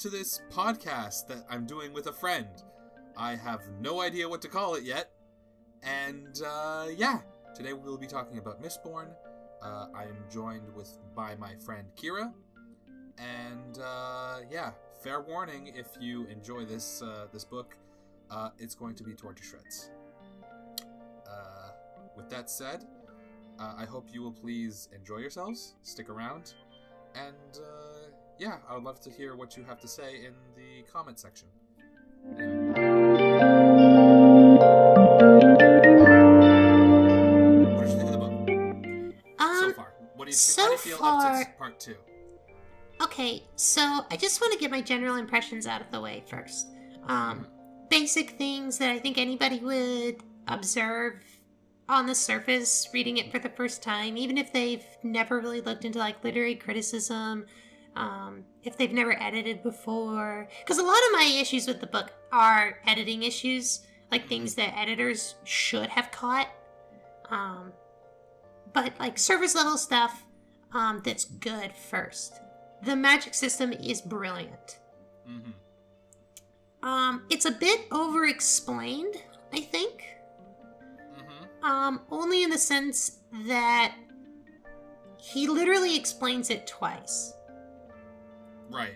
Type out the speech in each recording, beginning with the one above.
to this podcast that I'm doing with a friend. I have no idea what to call it yet. And, today we will be talking about Mistborn. I am joined by my friend Kira. And, fair warning, if you enjoy this book, it's going to be torn to shreds. With that said, I hope you will please enjoy yourselves, stick around, and, I would love to hear what you have to say in the comment section. Anyway. What did you think of the book? So far. How do you feel up to part 2? Okay, so I just want to get my general impressions out of the way first. Basic things that I think anybody would observe on the surface reading it for the first time, even if they've never really looked into like literary criticism, if they've never edited before. Because a lot of my issues with the book are editing issues, like things that editors should have caught. But like surface level stuff that's good first. The magic system is brilliant. It's a bit over-explained, I think. Only in the sense that he literally explains it twice. Right.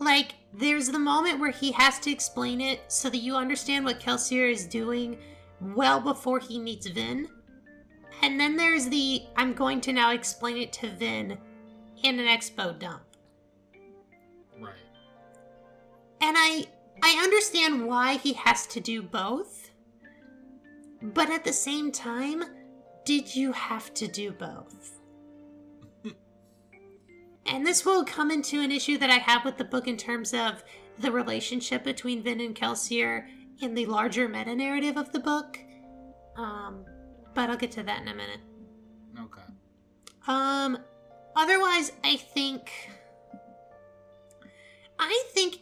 Like, there's the moment where he has to explain it so that you understand what Kelsier is doing well before he meets Vin. And then there's the, I'm going to now explain it to Vin in an expo dump. Right. And I understand why he has to do both. But at the same time, did you have to do both? And this will come into an issue that I have with the book in terms of the relationship between Vin and Kelsier in the larger meta-narrative of the book. But I'll get to that in a minute. Okay. Otherwise, I think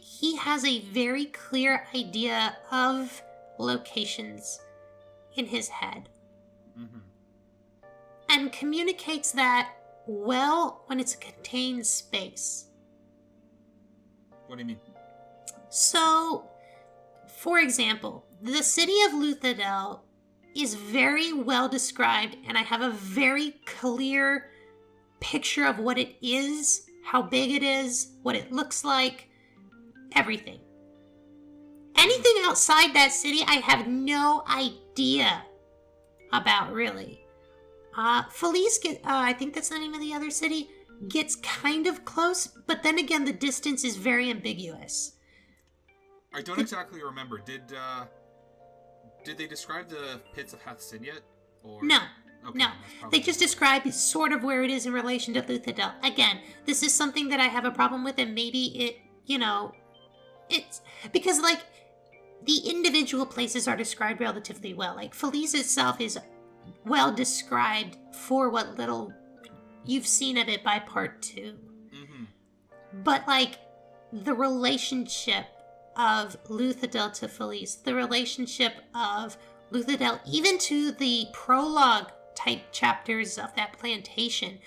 he has a very clear idea of locations in his head. And communicates that well when it's a contained space. What do you mean? So, for example, the city of Luthadel is very well described, and I have a very clear picture of what it is, how big it is, what it looks like, everything. Anything outside that city, I have no idea about, really. Felice, I think that's the name of the other city, gets kind of close, but then again, the distance is very ambiguous. I don't exactly remember. Did they describe the pits of Hathsin yet? Or... No. Okay, no. They just describe sort of where it is in relation to Luthadel. Again, this is something that I have a problem with, and maybe it's... Because, like, the individual places are described relatively well. Like, Felice itself is well described for what little you've seen of it by part 2. But, like, the relationship of Luthadel to Felice, the relationship of Luthadel even to the prologue type chapters of that plantation,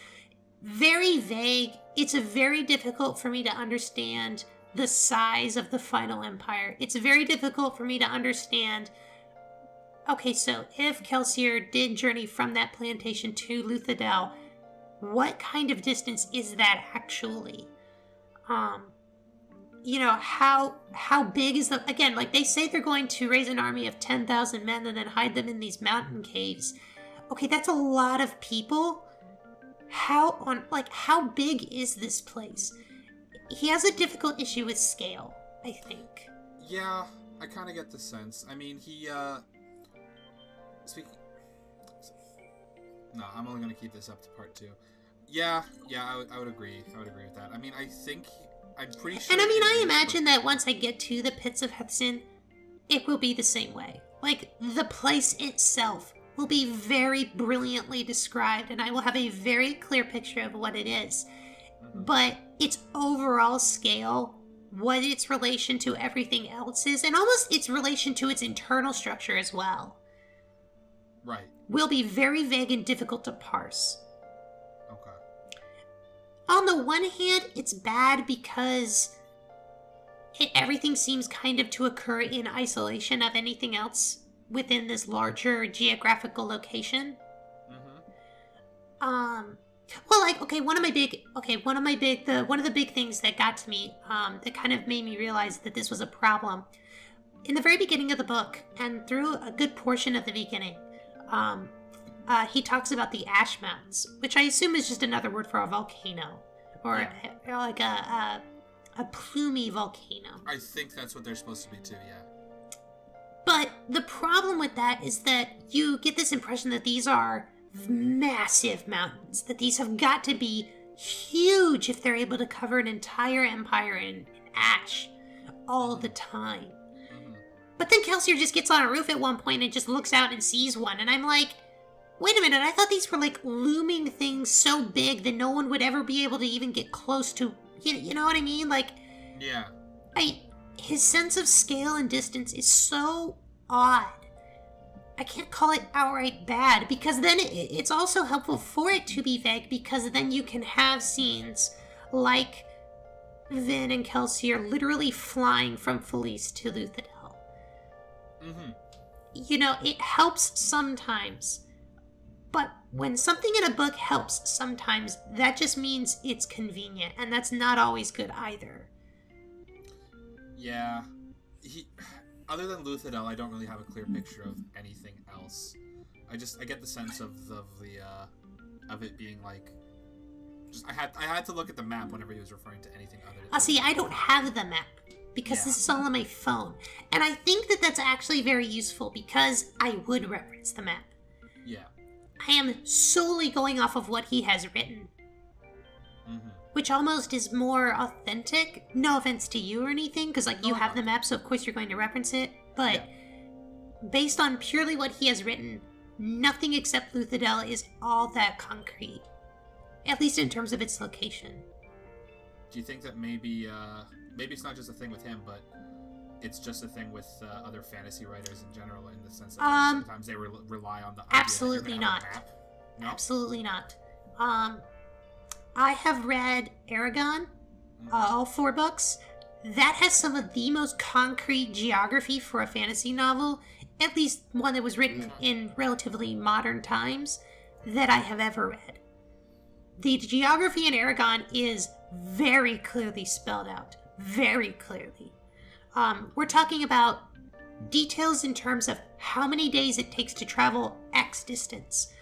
very vague. It's very difficult for me to understand the size of the final empire. It's very difficult for me to understand, okay, so if Kelsier did journey from that plantation to Luthadel, what kind of distance is that actually? How big is the... Again, like, they say they're going to raise an army of 10,000 men and then hide them in these mountain caves. Okay, that's a lot of people. How big is this place? He has a difficult issue with scale, I think. Yeah, I kind of get the sense. I mean, No, I'm only going to keep this up to part 2. Yeah, I would agree. I would agree with that. I mean, I'm pretty sure... And I mean, I imagine that once I get to the Pits of Hethsin, it will be the same way. Like, the place itself will be very brilliantly described, and I will have a very clear picture of what it is. But its overall scale, what its relation to everything else is, and almost its relation to its internal structure as well. Right. Will be very vague and difficult to parse. Okay. On the one hand, it's bad because everything seems kind of to occur in isolation of anything else within this larger geographical location. Well, like, okay, one of the big things that got to me, that kind of made me realize that this was a problem. In the very beginning of the book, and through a good portion of the beginning, he talks about the Ash Mountains, which I assume is just another word for a volcano, or like a plumy volcano. I think that's what they're supposed to be too, yeah. But the problem with that is that you get this impression that these are massive mountains, that these have got to be huge if they're able to cover an entire empire in ash all the time. But then Kelsier just gets on a roof at one point and just looks out and sees one, and I'm like, wait a minute, I thought these were like looming things so big that no one would ever be able to even get close to, you know what I mean? Like, yeah. His sense of scale and distance is so odd. I can't call it outright bad, because then it's also helpful for it to be vague, because then you can have scenes like Vin and Kelsier literally flying from Felice to Luthadel. You know, it helps sometimes, but when something in a book helps sometimes, that just means it's convenient, and that's not always good either. Yeah. Other than Luthadel, I don't really have a clear picture of anything else. I get the sense of it being like, just I had to look at the map whenever he was referring to anything other than. See, I don't have the map because this is all on my phone, and I think that that's actually very useful because I would reference the map. Yeah. I am solely going off of what he has written, which almost is more authentic. No offense to you or anything, because like you have the map, so of course you're going to reference it. But based on purely what he has written, nothing except Luthadel is all that concrete, at least in terms of its location. Do you think that maybe it's not just a thing with him, but it's just a thing with other fantasy writers in general, in the sense that sometimes they rely on the idea absolutely that not. Map? No? Absolutely not. I have read Aragon, all 4 books. That has some of the most concrete geography for a fantasy novel, at least one that was written in relatively modern times, that I have ever read. The geography in Aragon is very clearly spelled out. Very clearly. We're talking about details in terms of how many days it takes to travel X distance.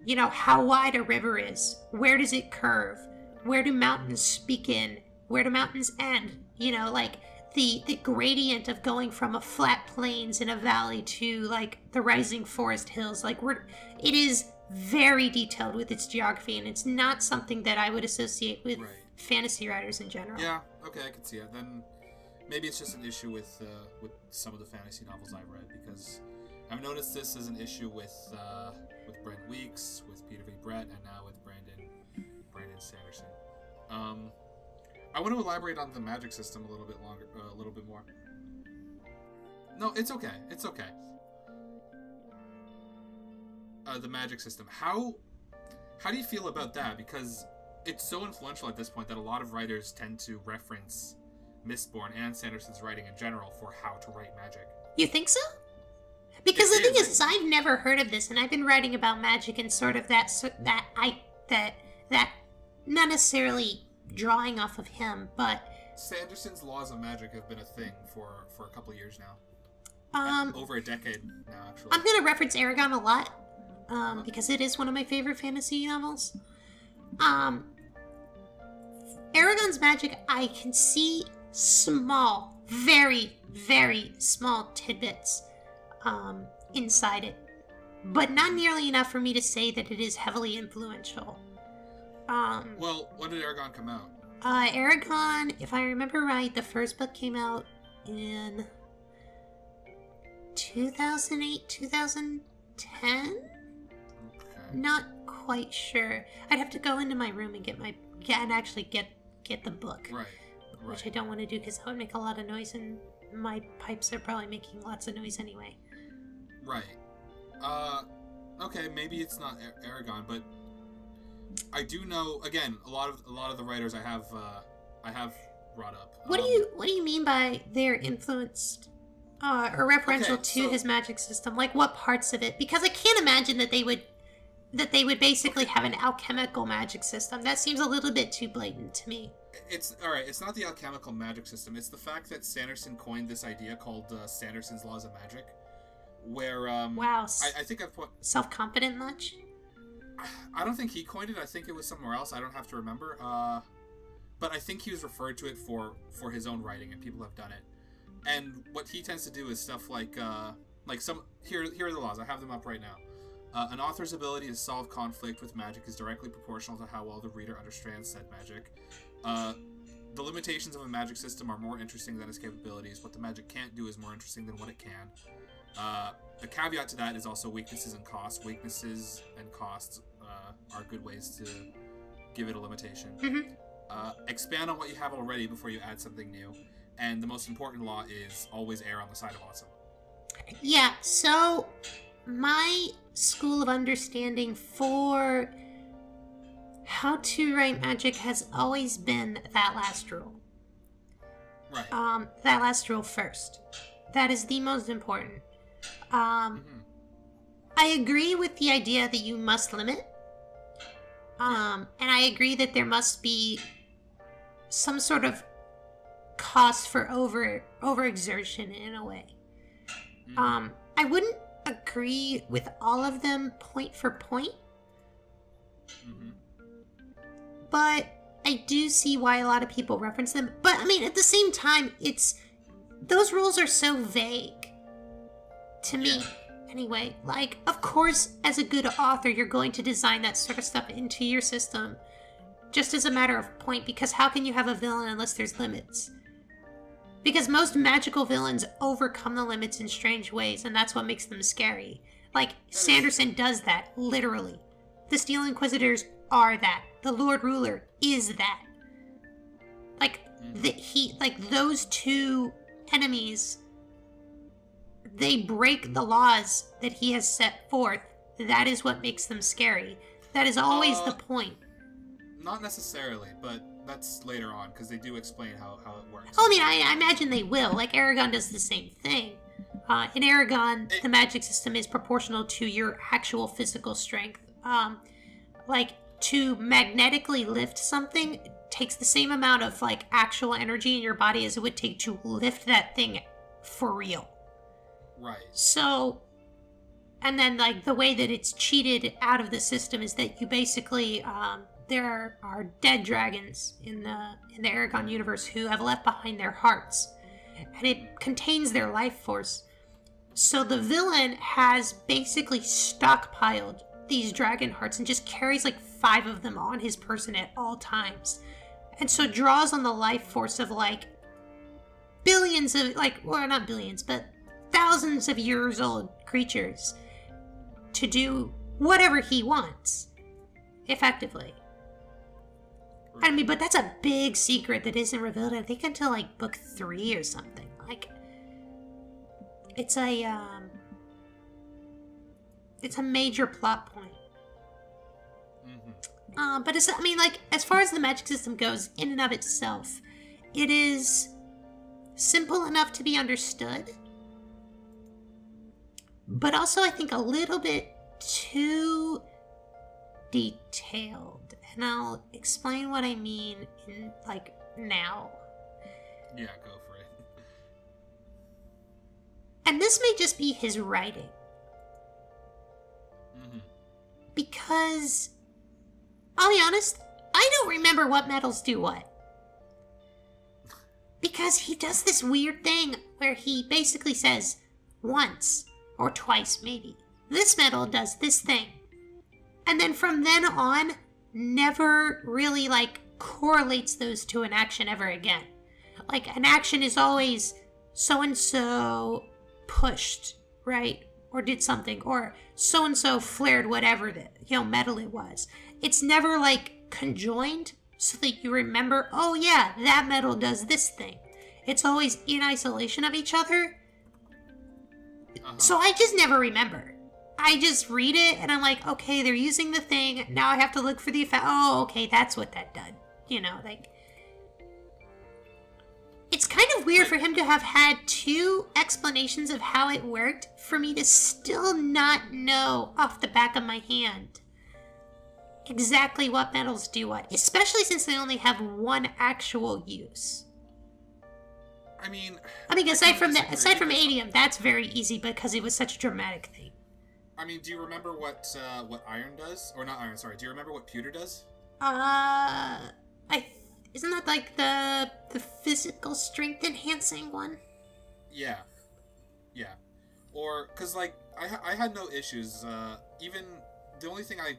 You know, how wide a river is. Where does it curve? Where do mountains begin? Where do mountains end? You know, like the gradient of going from a flat plains in a valley to like the rising forest hills. Like it is very detailed with its geography, and it's not something that I would associate with fantasy writers in general. Yeah, okay, I can see it. Then maybe it's just an issue with some of the fantasy novels I've read, because I've noticed this as an issue with Brent Weeks, with Peter V. Brett, and now with Brandon Sanderson. I want to elaborate on the magic system a little bit longer, a little bit more. No, it's okay. It's okay. The magic system. How do you feel about that? Because it's so influential at this point that a lot of writers tend to reference Mistborn and Sanderson's writing in general for how to write magic. You think so? Because the thing is, I've never heard of this, and I've been writing about magic and sort of that not necessarily drawing off of him, but Sanderson's laws of magic have been a thing for a couple of years now. Over a decade now, actually. I'm gonna reference Aragon a lot, because it is one of my favorite fantasy novels. Aragon's magic, I can see small, very, very small tidbits inside it, but not nearly enough for me to say that it is heavily influential. Well, when did Aragon come out? Aragon, if I remember right, the first book came out in 2008, 2010? Okay. Not quite sure. I'd have to go into my room and get the book. Right. Which I don't want to do because that would make a lot of noise, and my pipes are probably making lots of noise anyway. Right. Okay, maybe it's not Aragon, but I do know, again, a lot of the writers I have brought up. What do you mean by they're influenced or referential to his magic system? Like what parts of it? Because I can't imagine that they would basically have an alchemical magic system. That seems a little bit too blatant to me. It's all right. It's not the alchemical magic system. It's the fact that Sanderson coined this idea called Sanderson's laws of magic, where wow, I think I've put self-confident much. I don't think he coined it. I think it was somewhere else. I don't have to remember. But I think he was referred to it for his own writing, and people have done it. And what he tends to do is stuff like some here are the laws. I have them up right now. An author's ability to solve conflict with magic is directly proportional to how well the reader understands said magic. The limitations of a magic system are more interesting than its capabilities. What the magic can't do is more interesting than what it can. The caveat to that is also weaknesses and costs. Weaknesses and costs are good ways to give it a limitation. Mm-hmm. Expand on what you have already before you add something new. And the most important law is always err on the side of awesome. Yeah, so my school of understanding for how to write magic has always been that last rule. Right. That last rule first. That is the most important. I agree with the idea that you must limit. And I agree that there must be some sort of cost for overexertion in a way. I wouldn't agree with all of them point for point. But I do see why a lot of people reference them. But I mean, at the same time, those rules are so vague to me. Anyway, like, of course, as a good author, you're going to design that sort of stuff into your system just as a matter of point, because how can you have a villain unless there's limits? Because most magical villains overcome the limits in strange ways, and that's what makes them scary. Like, Sanderson does that, literally. The Steel Inquisitors are that. The Lord Ruler is that. Like, those two enemies, they break the laws that he has set forth. That is what makes them scary. That is always the point. Not necessarily, but that's later on, because they do explain how it works. Oh, I mean, I imagine they will. Like, Aragon does the same thing. In Aragon, the magic system is proportional to your actual physical strength. Like, to magnetically lift something takes the same amount of, like, actual energy in your body as it would take to lift that thing for real. Right. So, and then, like, the way that it's cheated out of the system is that you basically, there are dead dragons in the Aragon universe who have left behind their hearts, and it contains their life force. So the villain has basically stockpiled these dragon hearts and just carries like 5 of them on his person at all times, and so draws on the life force of like billions of, like, well, not billions, but thousands of years old creatures to do whatever he wants, effectively. I mean, but that's a big secret that isn't revealed, I think, until, like, book 3 or something. Like, it's a major plot point. But it's, I mean, like, as far as the magic system goes, in and of itself, it is simple enough to be understood, but also, I think, a little bit too detailed. And I'll explain what I mean in, like, now. Yeah, go for it. And this may just be his writing. Because, I'll be honest, I don't remember what metals do what. Because he does this weird thing where he basically says, once, or twice maybe, this metal does this thing. And then from then on, never really, like, correlates those to an action ever again. Like, an action is always so-and-so pushed, right? Or did something, or so-and-so flared whatever the, metal it was. It's never, like, conjoined so that you remember, oh yeah, that metal does this thing. It's always in isolation of each other. So I just never remember. I just read it, and I'm like, okay, they're using the thing. Now I have to look for the effect. Oh, okay, that's what that did. Like... It's kind of weird for him to have had 2 explanations of how it worked for me to still not know off the back of my hand exactly what metals do what, especially since they only have 1 actual use. I mean, aside from adium, that's very easy because it was such a dramatic thing. I mean, do you remember what iron does? Or not iron, sorry. Do you remember what pewter does? Isn't that like the physical strength enhancing one? Yeah. Or, cause like, I had no issues, even, the only thing I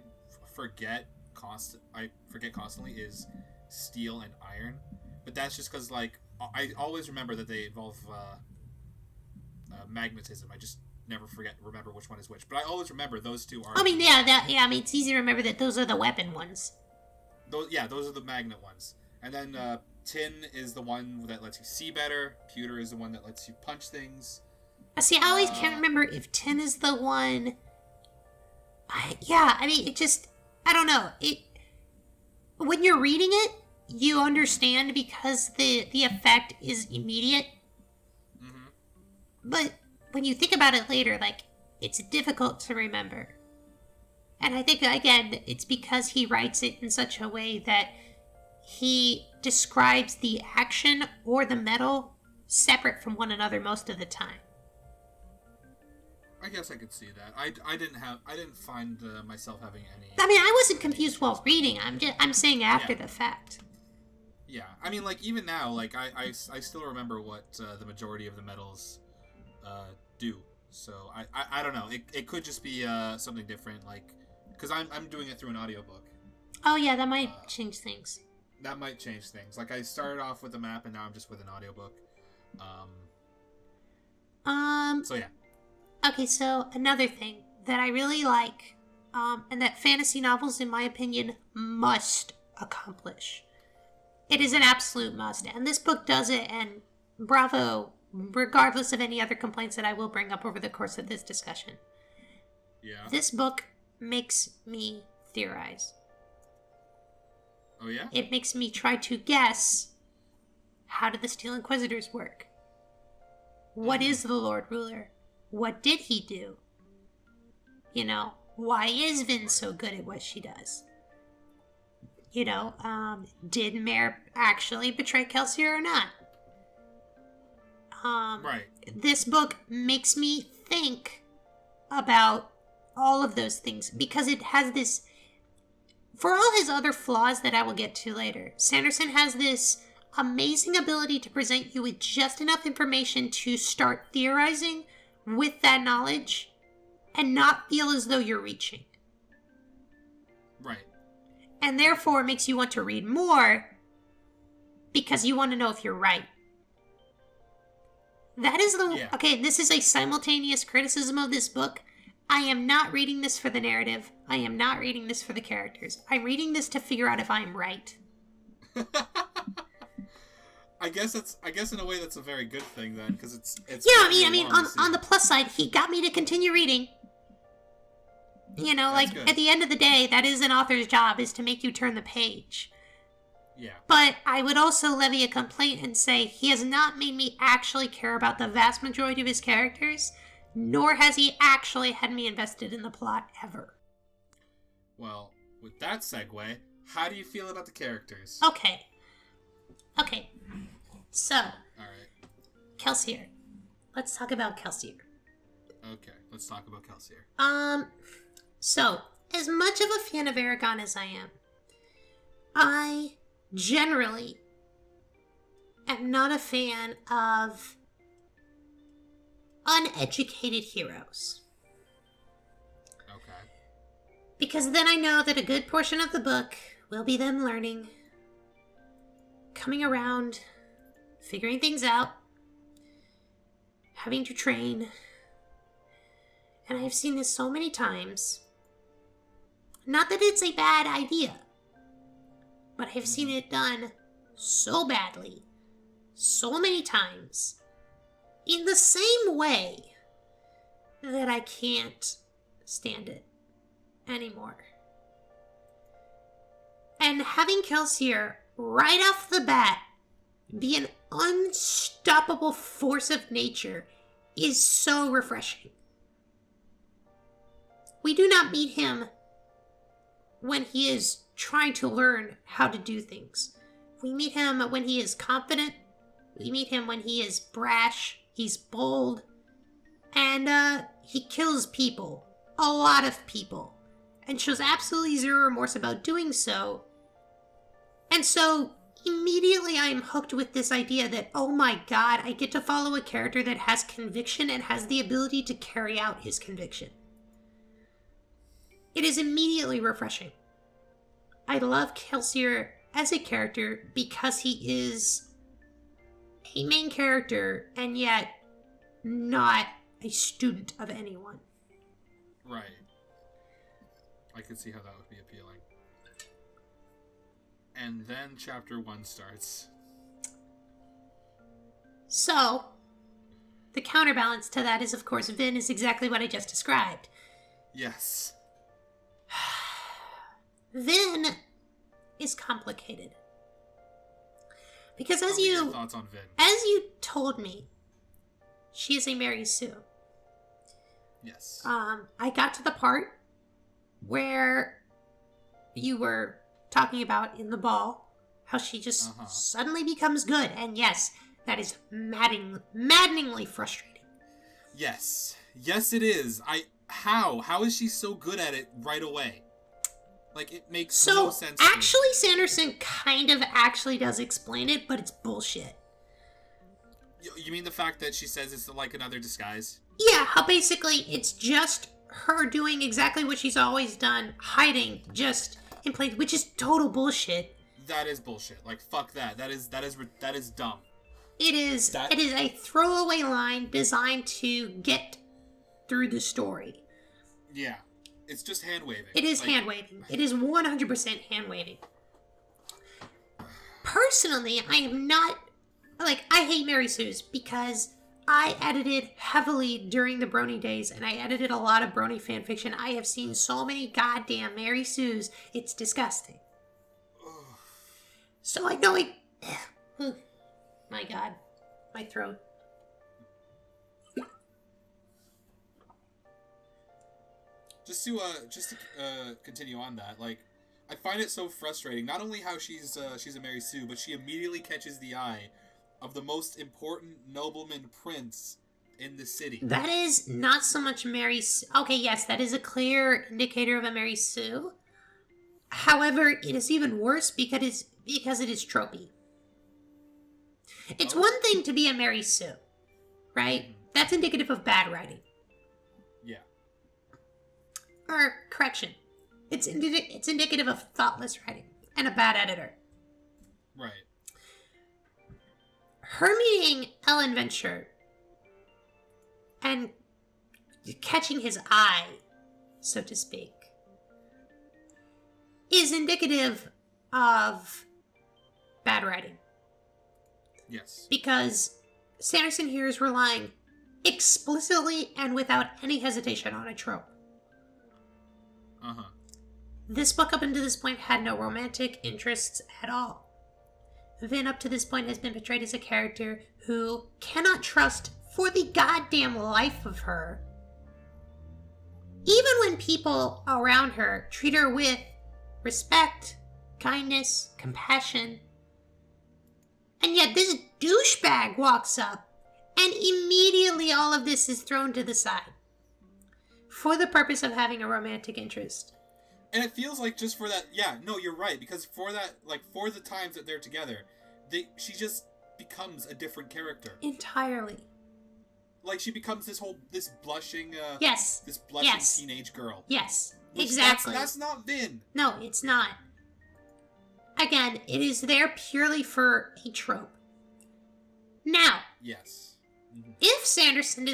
forget constantly is steel and iron, but that's just cause like, I always remember that they involve, magnetism. I just never remember which one is which, but I always remember those 2 are... I mean, it's easy to remember that those are the weapon ones. Those are the magnet ones. And then tin is the one that lets you see better. Pewter is the one that lets you punch things. See, I always can't remember if tin is the one. I don't know. When you're reading it, you understand because the effect is immediate. Mm-hmm. But when you think about it later, like, it's difficult to remember. And I think, again, it's because he writes it in such a way that he describes the action or the metal separate from one another most of the time. I guess I could see that. I didn't find myself having any... I mean, I wasn't confused while reading. I'm saying after the fact. Yeah, I mean, like, even now, like, I still remember what the majority of the metals do. So, I don't know. It could just be something different, like... Because I'm doing it through an audiobook. Oh, yeah, that might change things. That might change things. Like, I started off with a map, and now I'm just with an audiobook. So, yeah. Okay, so another thing that I really like, and that fantasy novels, in my opinion, must accomplish. It is an absolute must, and this book does it, and bravo, regardless of any other complaints that I will bring up over the course of this discussion. Yeah. This book makes me theorize. Oh, yeah? It makes me try to guess, how do the Steel Inquisitors work? What is the Lord Ruler? What did he do? You know, why is Vin so good at what she does? You know, did Mare actually betray Kelsier or not? Right. This book makes me think about all of those things because it has this... For all his other flaws that I will get to later, Sanderson has this amazing ability to present you with just enough information to start theorizing with that knowledge and not feel as though you're reaching. Right. And therefore makes you want to read more because you want to know if you're right. That is the... Yeah. Okay, this is a simultaneous criticism of this book. I am not reading this for the narrative. I am not reading this for the characters. I'm reading this to figure out if I'm right. I guess in a way that's a very good thing then, because it's. Yeah, I mean, on the plus side, he got me to continue reading. You know, that's like good. At the end of the day, that is an author's job, is to make you turn the page. Yeah. But I would also levy a complaint and say he has not made me actually care about the vast majority of his characters. Nor has he actually had me invested in the plot ever. Well, with that segue, how do you feel about the characters? Okay. So. Alright. Kelsier. Let's talk about Kelsier. Okay, let's talk about Kelsier. So, as much of a fan of Aragon as I am, I generally am not a fan of uneducated heroes. Okay. Because then I know that a good portion of the book will be them learning, coming around, figuring things out, having to train. And I've seen this so many times. Not that it's a bad idea, but I've seen it done so badly, so many times, in the same way that I can't stand it anymore. And having Kelsier right off the bat be an unstoppable force of nature is so refreshing. We do not meet him when he is trying to learn how to do things. We meet him when he is confident. We meet him when he is brash. He's bold. And he kills people. A lot of people. And shows absolutely zero remorse about doing so. And so, immediately I am hooked with this idea that, oh my god, I get to follow a character that has conviction and has the ability to carry out his conviction. It is immediately refreshing. I love Kelsier as a character because he is a main character and yet not a student of anyone. Right. I could see how that would be appealing. And then chapter 1 starts. So, the counterbalance to that is, of course, Vin is exactly what I just described. Yes. Vin is complicated. Because Tell me your thoughts on Vin. As you told me, she is a Mary Sue. Yes. I got to the part where you were talking about in the ball, how she just suddenly becomes good. And yes, that is maddeningly frustrating. Yes. Yes, it is. How? How is she so good at it right away? Like, it makes no sense to me. Actually, Sanderson kind of actually does explain it, but it's bullshit. You mean the fact that she says it's like another disguise? Yeah, how basically it's just her doing exactly what she's always done, hiding just in plain, which is total bullshit. That is bullshit. Like, fuck that. That is dumb. It is a throwaway line designed to get through the story. Yeah. It's just hand-waving. It is hand-waving. It is 100% hand-waving. Personally, I am not... Like, I hate Mary Sue's because I edited heavily during the Brony days, and I edited a lot of Brony fanfiction. I have seen so many goddamn Mary Sue's, it's disgusting. So I know my god. My throat. Just to continue on that, like, I find it so frustrating. Not only how she's a Mary Sue, but she immediately catches the eye of the most important nobleman prince in the city. That is not so much Mary Sue. Okay, yes, that is a clear indicator of a Mary Sue. However, it is even worse because it is tropey. It's one thing to be a Mary Sue, right? Mm-hmm. That's indicative of bad writing. Yeah. Or, correction, it's indicative of thoughtless writing and a bad editor. Right. Her meeting Ellen Venture and catching his eye, so to speak, is indicative of bad writing. Yes. Because Sanderson here is relying explicitly and without any hesitation on a trope. This book up until this point had no romantic interests at all. Vin up to this point has been portrayed as a character who cannot trust for the goddamn life of her. Even when people around her treat her with respect, kindness, compassion. And yet this douchebag walks up and immediately all of this is thrown to the side. For the purpose of having a romantic interest. And it feels like just for that, yeah, no, you're right, because for that, like, for the times that they're together, she just becomes a different character. Entirely. Like, she becomes this blushing, yes. This blushing teenage girl. Yes, exactly. That's not Vin. No, it's not. Again, it is there purely for a trope. Now. Yes. Mm-hmm. If Sanderson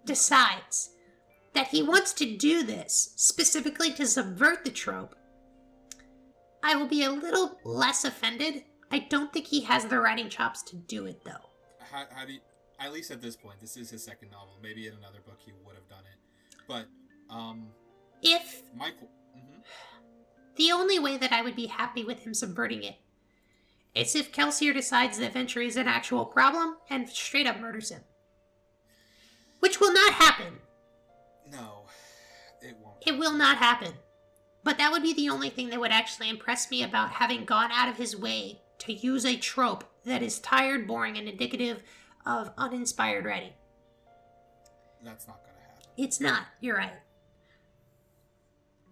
decides that he wants to do this specifically to subvert the trope, I will be a little less offended. I don't think he has the writing chops to do it, though. How do you, at least at this point, this is his second novel. Maybe in another book he would have done it. But, the only way that I would be happy with him subverting it It's if Kelsier decides that Venture is an actual problem and straight up murders him. Which will not happen. No, it won't. It will not happen. But that would be the only thing that would actually impress me about having gone out of his way to use a trope that is tired, boring, and indicative of uninspired writing. That's not going to happen. It's not. You're right.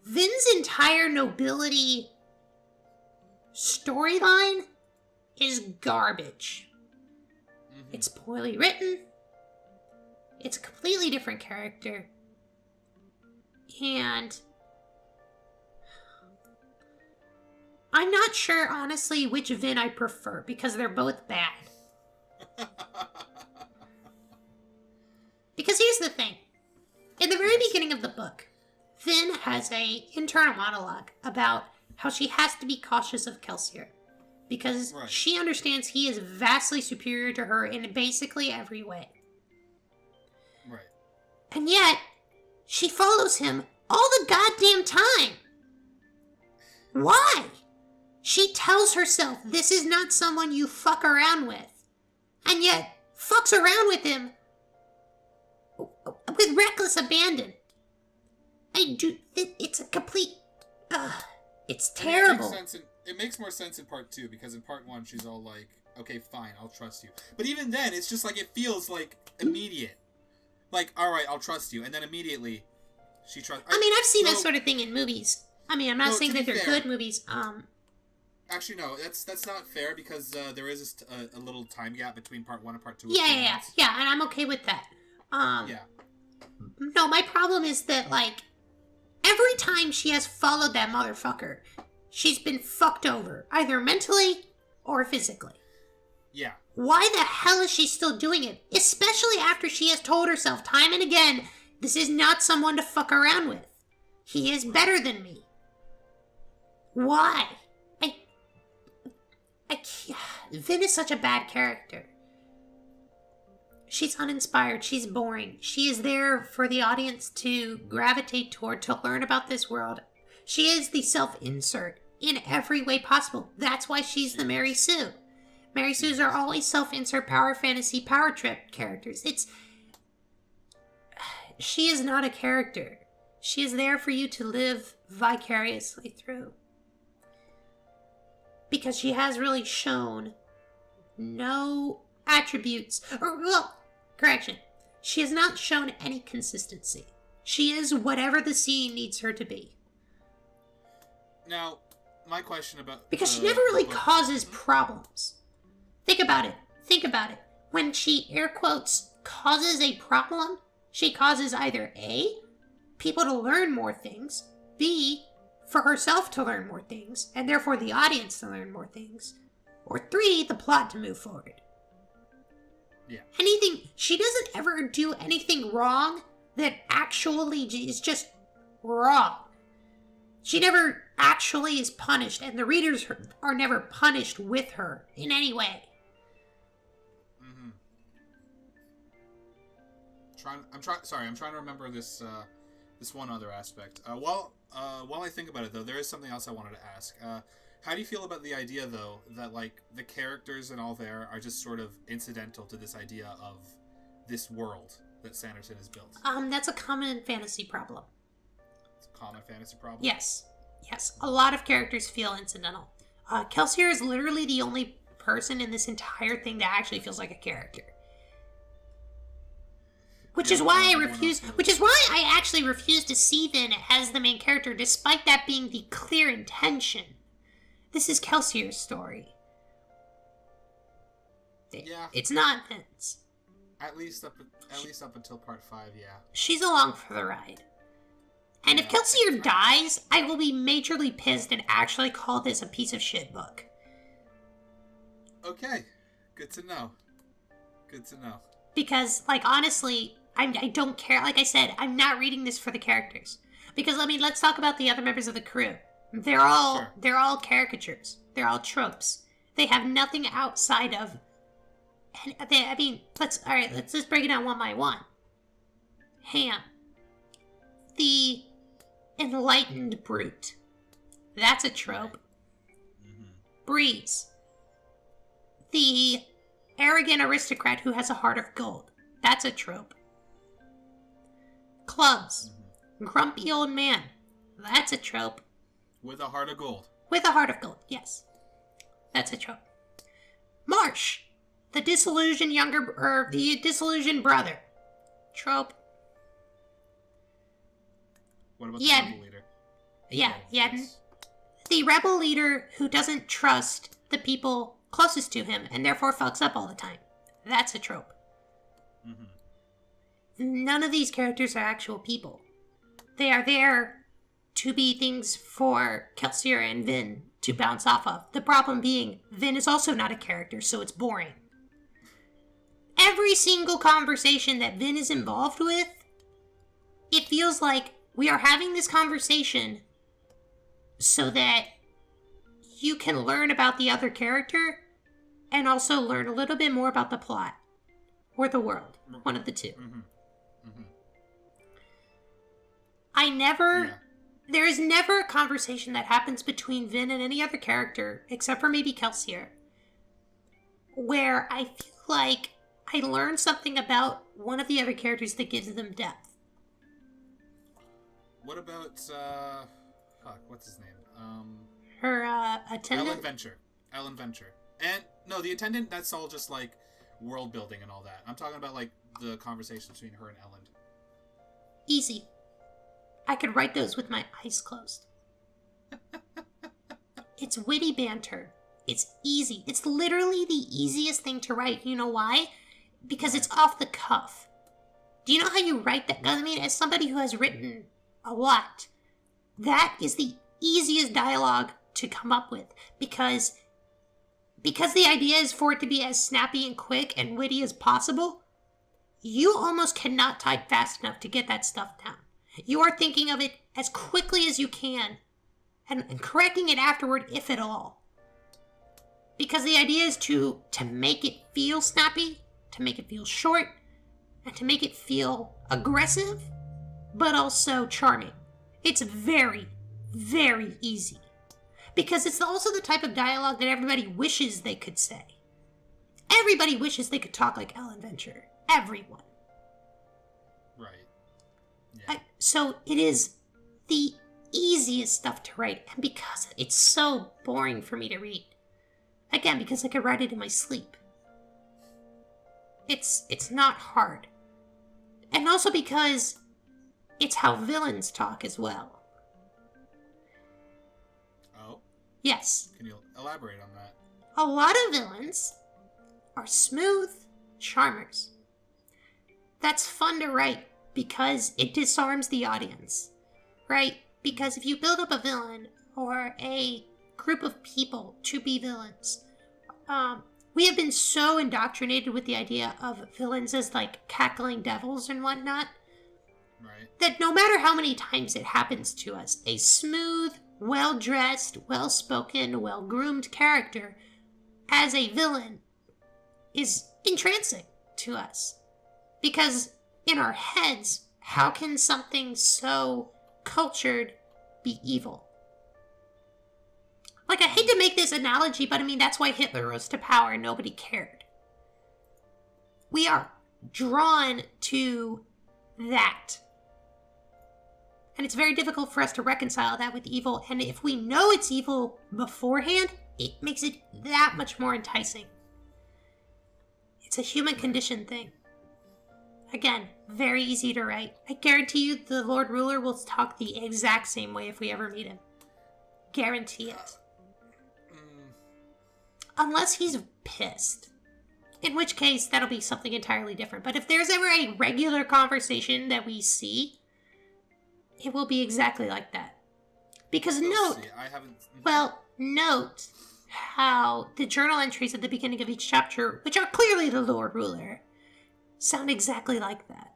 Vin's entire nobility storyline is garbage. Mm-hmm. It's poorly written. It's a completely different character. And I'm not sure, honestly, which Vin I prefer, because they're both bad. Because here's the thing. In the very beginning of the book, Vin has a internal monologue about how she has to be cautious of Kelsier. Because she understands he is vastly superior to her in basically every way. Right. And yet, she follows him all the goddamn time. Why? She tells herself this is not someone you fuck around with. And yet, fucks around with him with reckless abandon. It's a complete... it's terrible. It makes more sense in part 2, because in part 1 she's all like, okay, fine, I'll trust you. But even then, it's just like, it feels like immediate. Like, alright, I'll trust you. And then immediately, she trusts... I mean, I've seen that sort of thing in movies. I mean, I'm not saying that they're good movies. Actually, no, that's not fair, because there is a little time gap between part 1 and part 2. Yeah, and I'm okay with that. Yeah. No, my problem is that, like, every time she has followed that motherfucker, she's been fucked over, either mentally or physically. Yeah. Why the hell is she still doing it? Especially after she has told herself time and again, this is not someone to fuck around with. He is better than me. Why? I can't. Vin is such a bad character. She's uninspired. She's boring. She is there for the audience to gravitate toward, to learn about this world. She is the self-insert in every way possible. That's why she's the Mary Sue. Mary Sues are always self-insert power fantasy power trip characters. She is not a character. She is there for you to live vicariously through. Because she has really shown no attributes, correction. She has not shown any consistency. She is whatever the scene needs her to be. Now, my question about... Because she never really causes problems. Think about it. When she, air quotes, causes a problem, she causes either A, people to learn more things, B, for herself to learn more things, and therefore the audience to learn more things, or 3, the plot to move forward. Yeah. She doesn't ever do anything wrong that actually is just wrong. She never actually is punished, and the readers are never punished with her in any way. Mm-hmm. I'm trying to remember this one other aspect. While I think about it, though, there is something else I wanted to ask. How do you feel about the idea, though, that, like, the characters and all there are just sort of incidental to this idea of this world that Sanderson has built? That's a common fantasy problem. It's a common fantasy problem? Yes. A lot of characters feel incidental. Kelsier is literally the only person in this entire thing that actually feels like a character. Which is why I actually refuse to see Vin as the main character, despite that being the clear intention. This is Kelsier's story. Yeah. It's not Vin's. At least up until part 5, yeah. She's along for the ride. And if Kelsier dies, I will be majorly pissed and actually call this a piece of shit book. Okay. Good to know. Because, like, honestly, I don't care. Like I said, I'm not reading this for the characters. Because, I mean, let's talk about the other members of the crew. They're all caricatures. They're all tropes. They have nothing outside of... let's just break it down one by one. Ham. The enlightened brute. That's a trope. Mm-hmm. Breeze. The arrogant aristocrat who has a heart of gold. That's a trope. Clubs. Grumpy old man. That's a trope. With a heart of gold. With a heart of gold, yes. That's a trope. Marsh. The disillusioned the disillusioned brother. Trope. What about the rebel leader? Yeah, Oh, Yedden. yes. The rebel leader who doesn't trust the people closest to him and therefore fucks up all the time. That's a trope. None of these characters are actual people. They are there to be things for Kelsier and Vin to bounce off of. The problem being, Vin is also not a character, so it's boring. Every single conversation that Vin is involved with, it feels like we are having this conversation so that you can learn about the other character and also learn a little bit more about the plot or the world. One of the two. There is never a conversation that happens between Vin and any other character, except for maybe Kelsier, where I feel like I learned something about one of the other characters that gives them depth. What about, what's his name? Her, attendant? Ellen Venture. And, no, the attendant, that's all just, like, world building and all that. I'm talking about, like, the conversation between her and Ellen. Easy. I could write those with my eyes closed. It's witty banter. It's easy. It's literally the easiest thing to write. You know why? Because it's off the cuff. Do you know how you write that? I mean, as somebody who has written a lot, that is the easiest dialogue to come up with. Because the idea is for it to be as snappy and quick and witty as possible, you almost cannot type fast enough to get that stuff down. You are thinking of it as quickly as you can and correcting it afterward, if at all. Because the idea is to make it feel snappy, to make it feel short, and to make it feel aggressive, but also charming. It's very, very easy. Because it's also the type of dialogue that everybody wishes they could say. Everybody wishes they could talk like Ellen Venture. Everyone. Right. Yeah. So it is the easiest stuff to write, and because it's so boring for me to read. Again, because I could write it in my sleep. It's not hard. And also because it's how villains talk as well. Oh? Yes. Can you elaborate on that? A lot of villains are smooth charmers. That's fun to write because it disarms the audience, right? Because if you build up a villain or a group of people to be villains, we have been so indoctrinated with the idea of villains as like cackling devils and whatnot, right? That no matter how many times it happens to us, a smooth, well-dressed, well-spoken, well-groomed character as a villain is entrancing to us. Because in our heads, how can something so cultured be evil? Like, I hate to make this analogy, but I mean, that's why Hitler rose to power and nobody cared. We are drawn to that. And it's very difficult for us to reconcile that with evil. And if we know it's evil beforehand, it makes it that much more enticing. It's a human condition thing. Again, very easy to write. I guarantee you the Lord Ruler will talk the exact same way if we ever meet him. Guarantee it. Unless he's pissed. In which case, that'll be something entirely different. But if there's ever a regular conversation that we see, it will be exactly like that. Because note how the journal entries at the beginning of each chapter, which are clearly the Lord Ruler, sound exactly like that.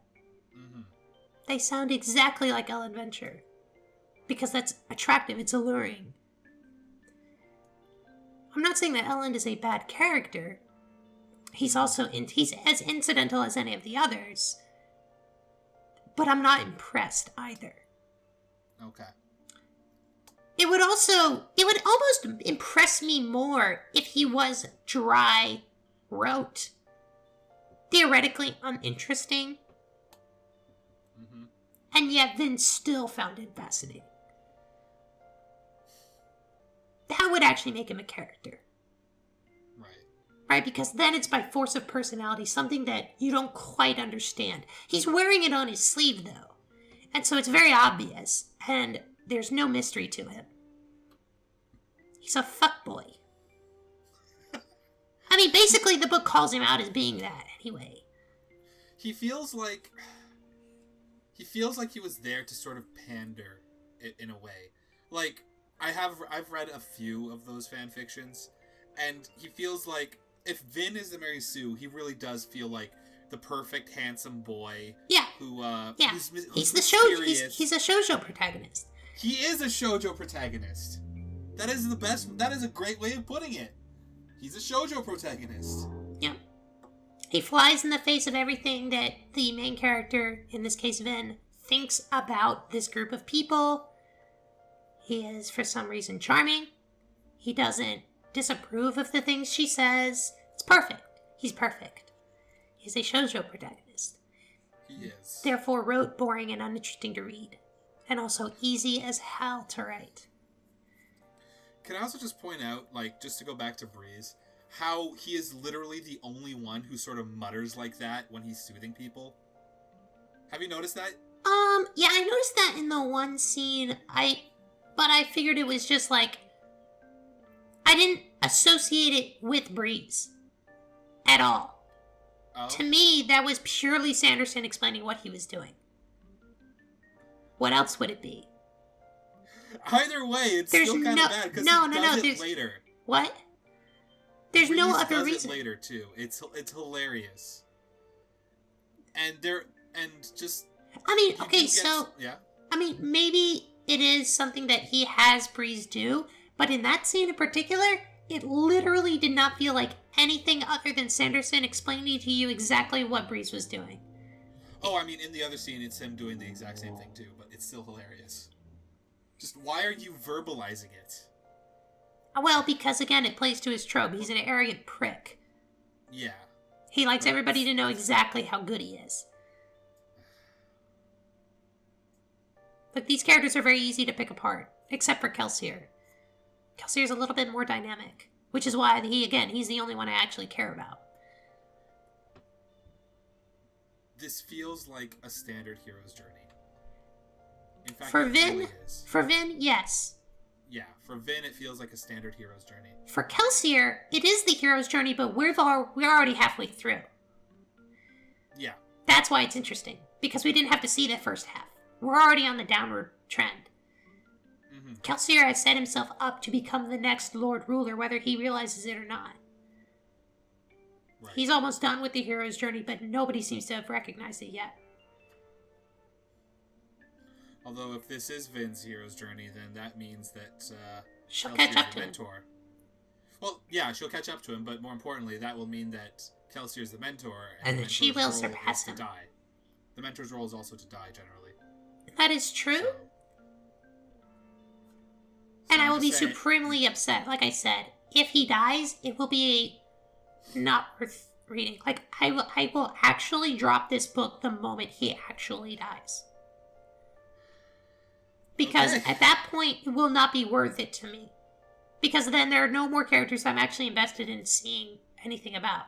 Mm-hmm. They sound exactly like Ellen Venture. Because that's attractive, it's alluring. I'm not saying that Ellen is a bad character. He's as incidental as any of the others. But I'm not impressed either. Okay. it would almost impress me more if he was dry, rote, theoretically uninteresting, and yet then still found it fascinating. That would actually make him a character. Right, because then it's by force of personality, something that you don't quite understand. He's wearing it on his sleeve, though. And so it's very obvious, and there's no mystery to him. He's a fuckboy. I mean, basically the book calls him out as being that, anyway. He feels like he was there to sort of pander in a way. Like, I've read a few of those fan fictions, and he feels like if Vin is the Mary Sue, he really does feel like the perfect handsome boy. Yeah. Who's he's the shoujo. He's a shoujo protagonist. He is a shoujo protagonist. That is the best. That is a great way of putting it. He's a shoujo protagonist. Yeah. He flies in the face of everything that the main character, in this case Vin, thinks about this group of people. He is, for some reason, charming. He doesn't disapprove of the things she says. It's perfect. He's perfect. He's a shoujo protagonist. He is. Therefore, rote, boring, and uninteresting to read. And also easy as hell to write. Can I also just point out, like, just to go back to Breeze, how he is literally the only one who sort of mutters like that when he's soothing people? Have you noticed that? Yeah, I noticed that in the one scene. But I figured it was just like, I didn't associate it with Breeze at all. Oh. To me, that was purely Sanderson explaining what he was doing. What else would it be? Either way, it's still kind of bad because he does it later. What? There's Breeze no other does reason. It later too. It's hilarious. And just. I mean, okay, so yeah. I mean, maybe it is something that he has Breeze do, but in that scene in particular, it literally did not feel like anything other than Sanderson explaining to you exactly what Breeze was doing. Oh, I mean, in the other scene, it's him doing the exact same thing too, but it's still hilarious. Just why are you verbalizing it? Well, because again, it plays to his trope. He's an arrogant prick. Yeah. He likes everybody to know exactly how good he is. But these characters are very easy to pick apart, except for Kelsier. Kelsier's a little bit more dynamic, which is why he's the only one I actually care about. This feels like a standard hero's journey. In fact, for it Vin, really is. For Vin, yes. Yeah, for Vin, it feels like a standard hero's journey. For Kelsier, it is the hero's journey, but we're already halfway through. Yeah. That's why it's interesting, because we didn't have to see the first half. We're already on the downward trend. Mm-hmm. Kelsier has set himself up to become the next Lord Ruler, whether he realizes it or not. Right. He's almost done with the hero's journey, but nobody seems to have recognized it yet. Although, if this is Vin's hero's journey, then that means that she'll catch up to him. Well, yeah, she'll catch up to him, but more importantly, that will mean that Kelsier's the mentor, and that she will surpass him. To die. The mentor's role is also to die, generally. That is true. So and I will be supremely upset. Like I said, if he dies, it will be not worth reading. Like, I will actually drop this book the moment he actually dies. Because at that point, it will not be worth it to me. Because then there are no more characters I'm actually invested in seeing anything about.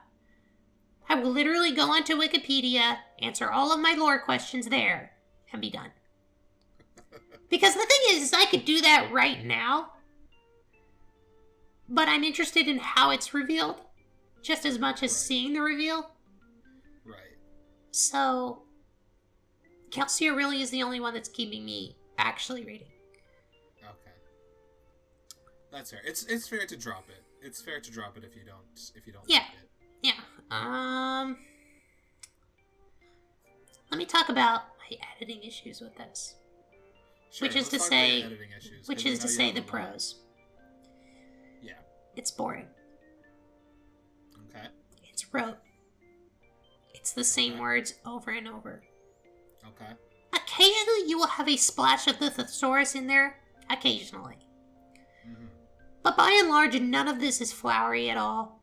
I will literally go onto Wikipedia, answer all of my lore questions there, and be done. Because the thing is I could do that right now, but I'm interested in how it's revealed, just as much as seeing the reveal. Right. So, Kelsier really is the only one that's keeping me actually reading. Okay. That's fair. It's fair to drop it. It's fair to drop it if you don't like it. Yeah. Let me talk about my editing issues with this. Sure, which is to say the prose. Yeah. It's boring. Okay. It's rote. It's the same words over and over. Okay. Occasionally you will have a splash of the thesaurus in there. Occasionally. But by and large, none of this is flowery at all.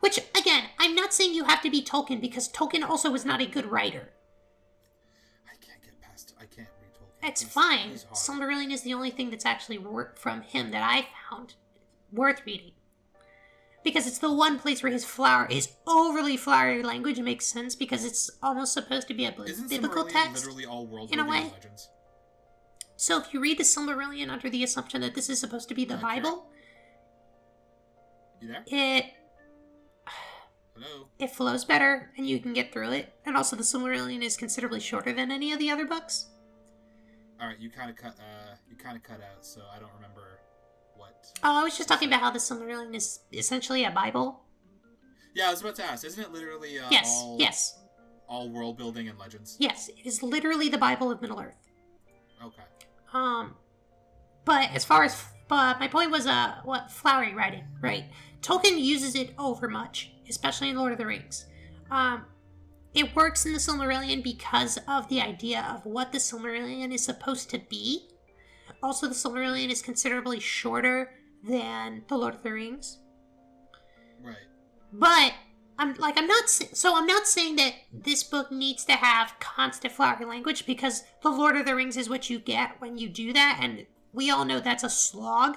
Which, again, I'm not saying you have to be Tolkien, because Tolkien also was not a good writer. I can't read Tolkien. It's fine. Silmarillion is the only thing that's actually from him that I found worth reading. Because it's the one place where his overly flowery language makes sense, because it's almost supposed to be a biblical text. Literally all world in a way. Legends? So if you read the Silmarillion under the assumption that this is supposed to be the Bible, you there? Hello? It flows better, and you can get through it. And also, the Silmarillion is considerably shorter than any of the other books. All right, you kind of cut out, so I don't remember what. Oh, I was just talking about how the Silmarillion is essentially a Bible. Yeah, I was about to ask. Isn't it literally yes. all world building and legends? Yes, it is literally the Bible of Middle Earth. Okay. But as far as my point was flowery writing, right? Tolkien uses it over much, especially in Lord of the Rings. It works in the Silmarillion because of the idea of what the Silmarillion is supposed to be. Also, the Silmarillion is considerably shorter than the Lord of the Rings. Right. But I'm not saying that this book needs to have constant flowery language, because the Lord of the Rings is what you get when you do that, and we all know that's a slog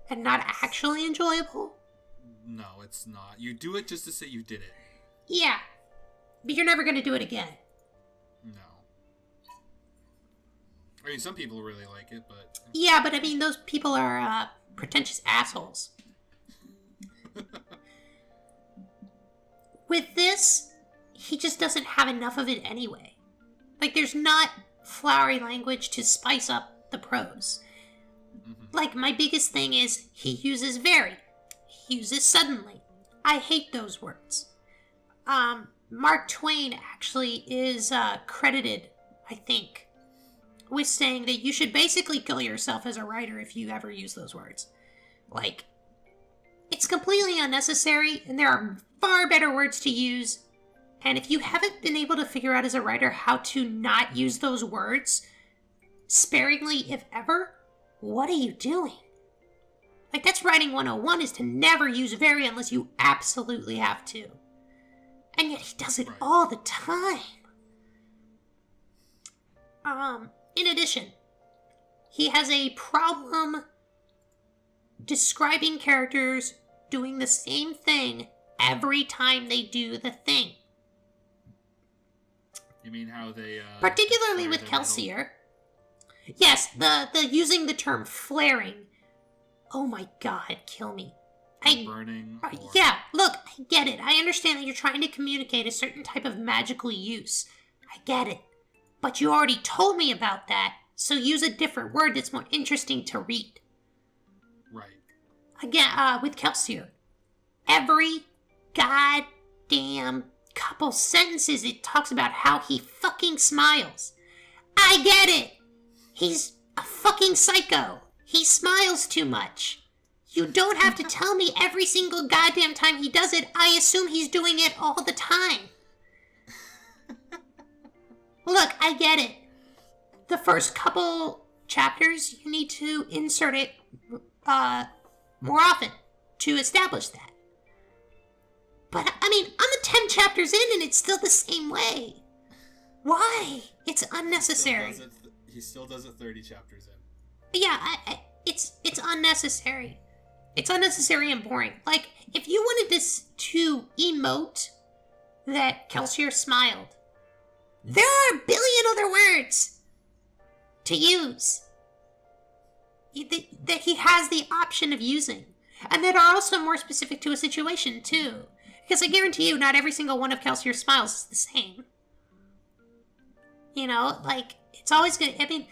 and not actually enjoyable. No, it's not. You do it just to say you did it. Yeah, but you're never going to do it again. No. I mean, some people really like it, but... Yeah, but I mean, those people are pretentious assholes. With this, he just doesn't have enough of it anyway. Like, there's not flowery language to spice up the prose. Mm-hmm. Like, my biggest thing is he uses very. He uses suddenly. I hate those words. Mark Twain actually is credited, I think, with saying that you should basically kill yourself as a writer if you ever use those words. Like, it's completely unnecessary, and there are far better words to use. And if you haven't been able to figure out as a writer how to not use those words sparingly, if ever, what are you doing? Like, that's writing 101, is to never use very unless you absolutely have to. And yet he does it all the time. In addition, he has a problem describing characters doing the same thing every time they do the thing. You mean how they... particularly with Kelsier. Yes, the using the term flaring. Oh my god, kill me. Burning? Yeah, look, I get it. I understand that you're trying to communicate a certain type of magical use. I get it. But you already told me about that, so use a different word that's more interesting to read. Right. Again, with Kelsier. Every goddamn couple sentences it talks about how he fucking smiles. I get it. He's a fucking psycho. He smiles too much. You don't have to tell me every single goddamn time he does it. I assume he's doing it all the time. Look, I get it. The first couple chapters, you need to insert it more often to establish that. But, I mean, I'm 10 chapters in and it's still the same way. Why? It's unnecessary. He still does it 30 chapters in. Yeah, it's unnecessary. It's unnecessary and boring. Like, if you wanted this to emote that Kelsier smiled, there are a billion other words to use that he has the option of using, and that are also more specific to a situation, too. Because I guarantee you, not every single one of Kelsier's smiles is the same. You know, like, it's always good. I mean,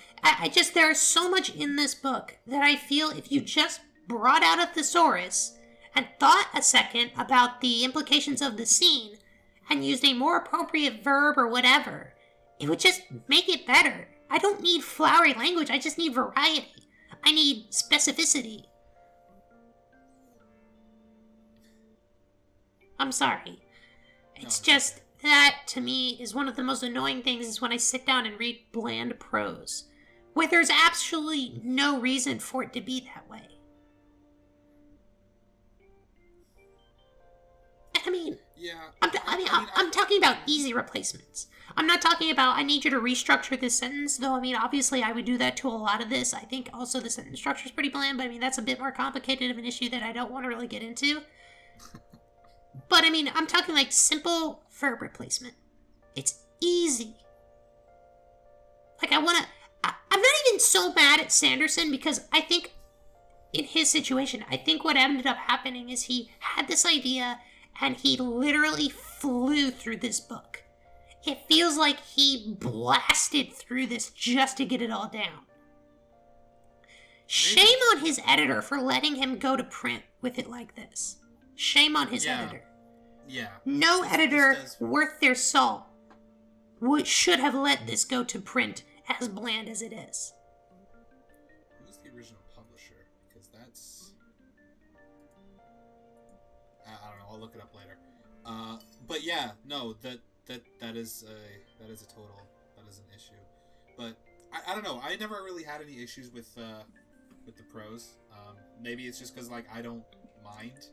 there is so much in this book that I feel if you just brought out a thesaurus and thought a second about the implications of the scene and used a more appropriate verb or whatever, it would just make it better. I don't need flowery language, I just need variety. I need specificity. I'm sorry. It's just, that to me is one of the most annoying things, is when I sit down and read bland prose, where there's absolutely no reason for it to be that way. I mean, Yeah. I'm talking about easy replacements. I'm not talking about I need you to restructure this sentence, though. I mean, obviously, I would do that to a lot of this. I think also the sentence structure is pretty bland, but I mean, that's a bit more complicated of an issue that I don't want to really get into. But I mean, I'm talking like simple verb replacement. It's easy. Like, I'm not even so mad at Sanderson because I think in his situation, I think what ended up happening is he had this idea and he literally flew through this book. It feels like he blasted through this just to get it all down. Shame on his editor for letting him go to print with it like this. Shame on his editor. Yeah. No editor worth their salt should have let this go to print as bland as it is. Who's the original publisher? Because that's... I don't know. I'll look it up later. But yeah, no, that is a total, that is an issue. But I don't know. I never really had any issues with the prose. Maybe it's just because like I don't mind.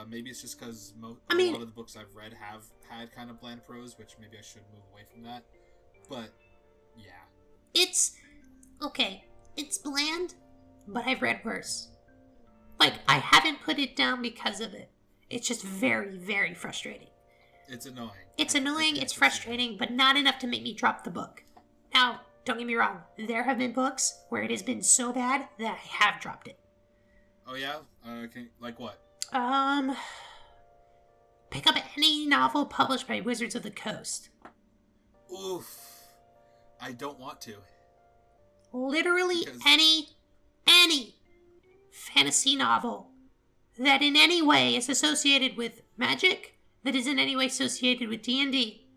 Maybe it's just because a lot of the books I've read have had kind of bland prose, which maybe I should move away from that. But yeah, it's okay. It's bland, but I've read worse. Like I haven't put it down because of it. It's just very, very frustrating. It's annoying. It's annoying, it's frustrating, but not enough to make me drop the book. Now, don't get me wrong. There have been books where it has been so bad that I have dropped it. Oh yeah? Like what? Pick up any novel published by Wizards of the Coast. Oof. I don't want to. Literally any fantasy novel that in any way is associated with magic, that is in any way associated with D&D,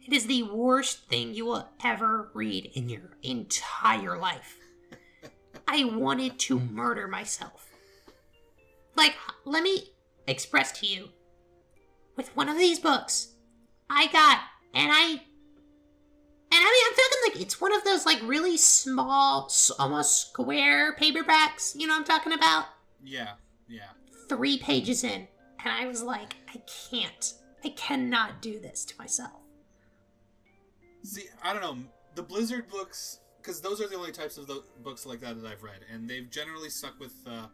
it is the worst thing you will ever read in your entire life. I wanted to murder myself. Like, let me express to you, with one of these books, I'm talking like, it's one of those, like, really small, almost square paperbacks, you know what I'm talking about? Yeah. 3 pages in, and I was like, I cannot do this to myself. See, I don't know, the Blizzard books, because those are the only types of books like that I've read, and they've generally stuck with a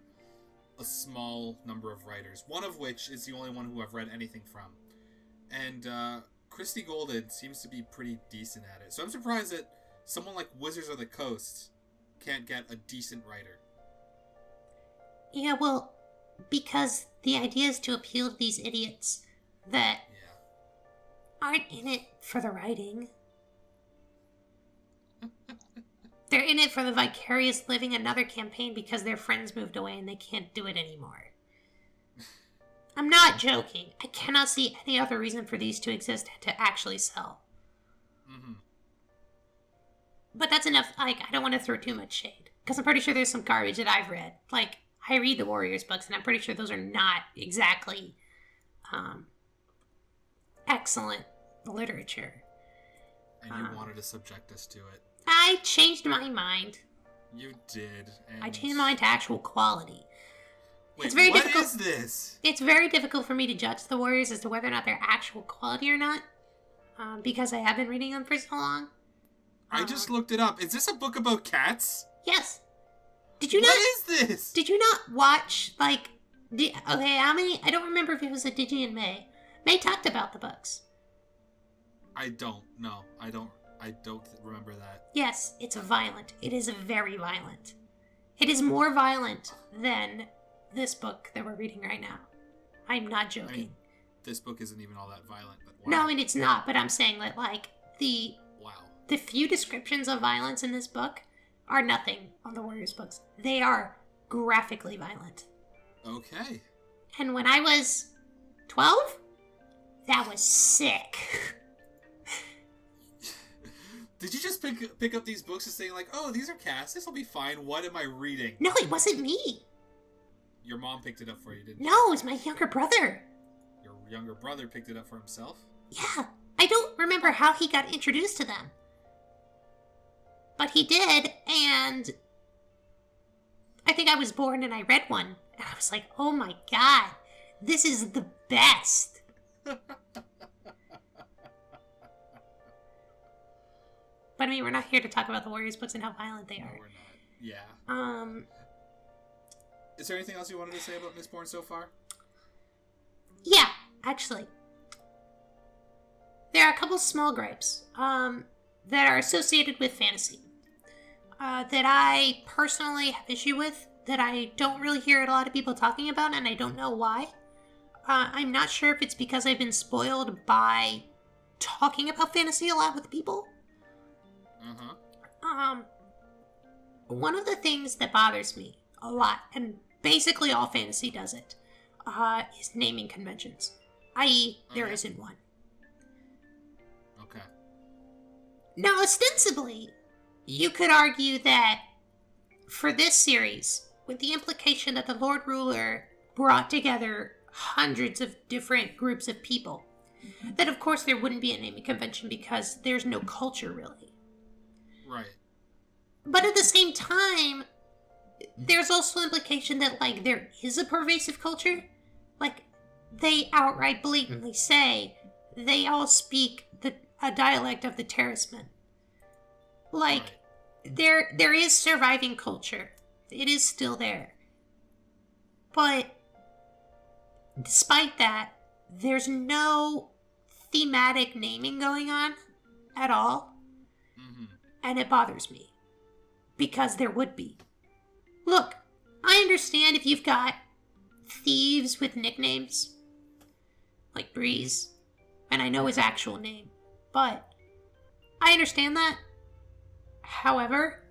small number of writers, one of which is the only one who I've read anything from. And Christy Golden seems to be pretty decent at it. So I'm surprised that someone like Wizards of the Coast can't get a decent writer. Yeah, well, because the idea is to appeal to these idiots that aren't in it for the writing. They're in it for the vicarious living another campaign because their friends moved away and they can't do it anymore. I'm not joking. I cannot see any other reason for these to exist to actually sell. Mm-hmm. But that's enough. Like, I don't want to throw too much shade. Because I'm pretty sure there's some garbage that I've read. Like, I read the Warriors books and I'm pretty sure those are not exactly excellent literature. And you wanted to subject us to it. I changed my mind. You did. And... I changed my mind to actual quality. Wait, it's very what difficult. Is this? It's very difficult for me to judge the Warriors as to whether or not they're actual quality or not, because I have been reading them for so long. I just looked it up. Is this a book about cats? Yes. Did you What is this? Did you not watch, like... I don't remember if it was a Digi and May. May talked about the books. I don't. No, I don't remember that. Yes, it's violent. It is very violent. It is more violent than this book that we're reading right now. I'm not joking. I mean, this book isn't even all that violent. But wow. No, and it's not, but I'm saying that, like, the few descriptions of violence in this book are nothing on the Warriors books. They are graphically violent. Okay. And when I was 12, that was sick. Did you just pick up these books and saying like, oh, these are cats, this will be fine, what am I reading? No, it wasn't me. Your mom picked it up for you, didn't she? No, it was my younger brother. Your younger brother picked it up for himself? Yeah. I don't remember how he got introduced to them. But he did, and I think I was born and I read one. And I was like, oh my god, this is the best. But I mean, we're not here to talk about the Warriors books and how violent they are. No, we're not. Yeah. Is there anything else you wanted to say about Mistborn so far? Yeah, actually. There are a couple small gripes that are associated with fantasy that I personally have issue with, that I don't really hear a lot of people talking about, and I don't know why. I'm not sure if it's because I've been spoiled by talking about fantasy a lot with people. One of the things that bothers me a lot, and basically all fantasy does it, is naming conventions. I.e., there isn't one. Okay. Now, ostensibly, you could argue that for this series, with the implication that the Lord Ruler brought together hundreds of different groups of people, that of course there wouldn't be a naming convention because there's no culture really. Right. But at the same time, there's also implication that, like, there is a pervasive culture. Like, they outright blatantly say they all speak a dialect of the Terracemen. Like, there is surviving culture. It is still there. But despite that, there's no thematic naming going on at all. Mm-hmm. And it bothers me. Because there would be. Look, I understand if you've got thieves with nicknames, like Breeze, and I know his actual name, but I understand that. However,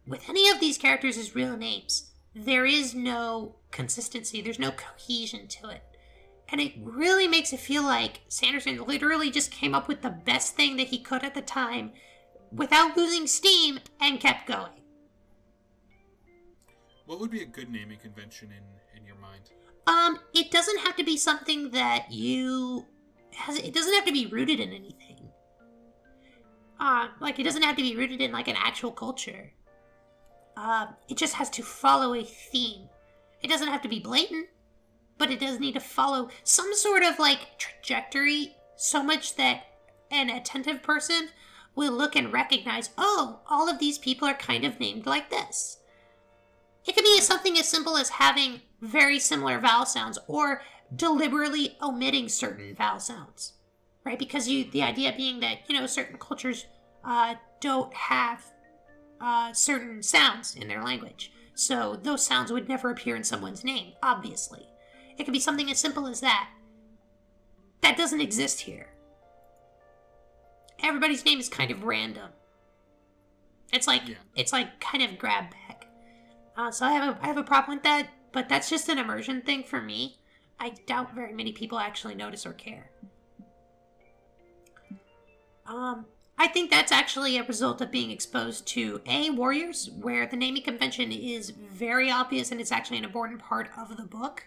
with any of these characters' real names, there is no consistency, there's no cohesion to it. And it really makes it feel like Sanderson literally just came up with the best thing that he could at the time without losing steam and kept going. What would be a good naming convention in your mind? It doesn't have to be something that it doesn't have to be rooted in anything. Like, it doesn't have to be rooted in, like, an actual culture. It just has to follow a theme. It doesn't have to be blatant, but it does need to follow some sort of, like, trajectory, so much that an attentive person will look and recognize, oh, all of these people are kind of named like this. It could be something as simple as having very similar vowel sounds, or deliberately omitting certain vowel sounds, right? Because the idea being that, certain cultures don't have certain sounds in their language. So those sounds would never appear in someone's name, obviously. It could be something as simple as that. That doesn't exist here. Everybody's name is kind of random. It's like kind of grab bag. So I have a problem with that, but that's just an immersion thing for me. I doubt very many people actually notice or care. I think that's actually a result of being exposed to Warriors, where the naming convention is very obvious and it's actually an important part of the book.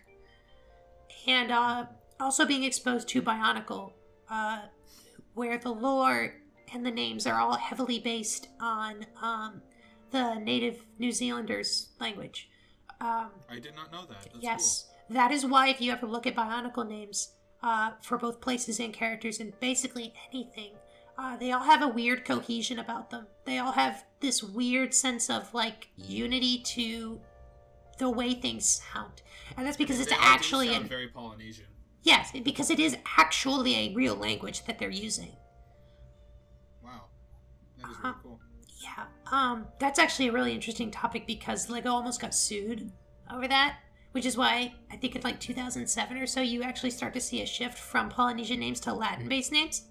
And also being exposed to Bionicle, where the lore and the names are all heavily based on the native New Zealanders' language. I did not know that. That's yes, cool. That is why if you ever look at Bionicle names for both places and characters and basically anything, they all have a weird cohesion about them. They all have this weird sense of, like, unity to the way things sound. And that's because it's actually sound very Polynesian. Yes, because it is actually a real language that they're using. Wow. That is really cool. Yeah. That's actually a really interesting topic because Lego almost got sued over that, which is why I think in like 2007 or so you actually start to see a shift from Polynesian names to Latin-based names.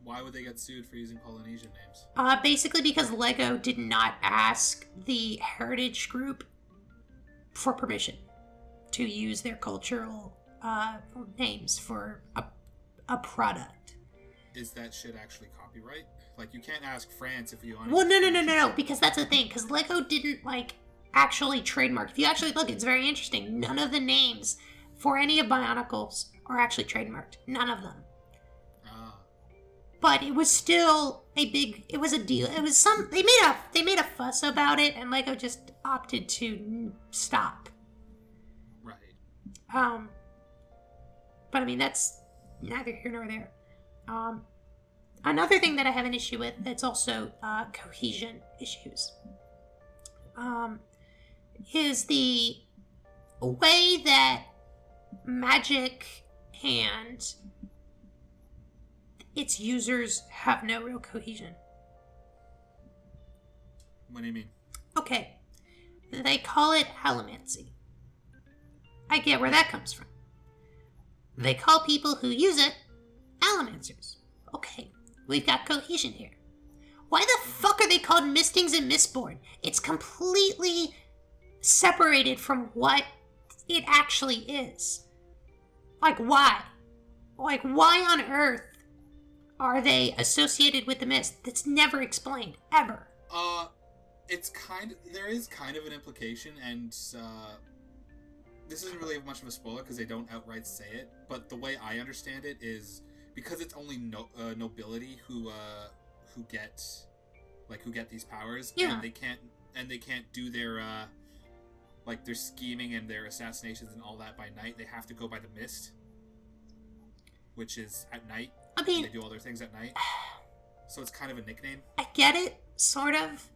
Why would they get sued for using Polynesian names? Basically because Lego did not ask the heritage group for permission to use their cultural names for a product. Is that shit actually copyright? Like, you can't ask France if you want. Well, no, because that's the thing. Because Lego didn't, like, actually trademark. If you actually look, it's very interesting. None of the names for any of Bionicles are actually trademarked. None of them. But it was still it was a deal. It was they made a fuss about it, and Lego just opted to stop. Right. But I mean, that's neither here nor there. Another thing that I have an issue with that's also cohesion issues is the way that magic and its users have no real cohesion. What do you mean? Okay, they call it allomancy. I get where that comes from. They call people who use it allomancers. Okay, we've got cohesion here. Why the fuck are they called Mistings and Mistborn? It's completely separated from what it actually is. Like, why? Like, why on earth are they associated with the mist? That's never explained, ever. There is kind of an implication, and this isn't really much of a spoiler because they don't outright say it, but the way I understand it is because it's only nobility who get these powers, yeah. and they can't do their their scheming and their assassinations and all that by night. They have to go by the mist, which is at night. I mean, they do all their things at night, so it's kind of a nickname. I get it, sort of,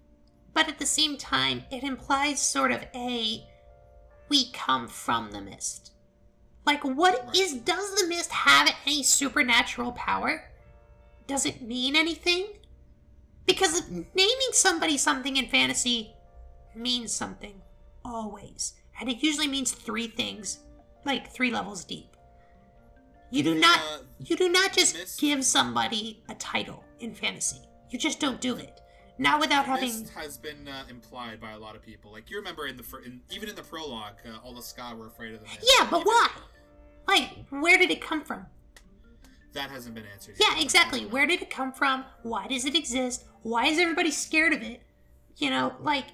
but at the same time, it implies sort of we come from the mist. Like, does the mist have any supernatural power? Does it mean anything? Because naming somebody something in fantasy means something, always. And it usually means 3 things, like 3 levels deep. You do not just give somebody a title in fantasy. You just don't do it. Not without having... This has been implied by a lot of people. Like, you remember even in the prologue, all the Ska were afraid of the mist. Yeah, but why? Like, where did it come from? That hasn't been answered yet. Yeah, exactly. Where did it come from? Why does it exist? Why is everybody scared of it? You know, like,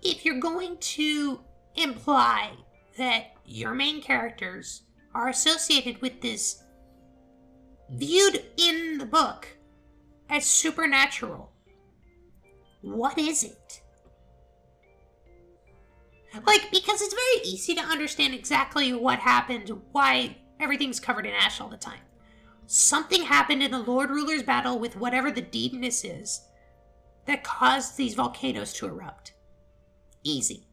if you're going to imply that your main characters are associated with this, viewed in the book as supernatural, what is it? Like, because it's very easy to understand exactly what happened, why everything's covered in ash all the time. Something happened in the Lord Ruler's battle with whatever the deepness is that caused these volcanoes to erupt. Easy.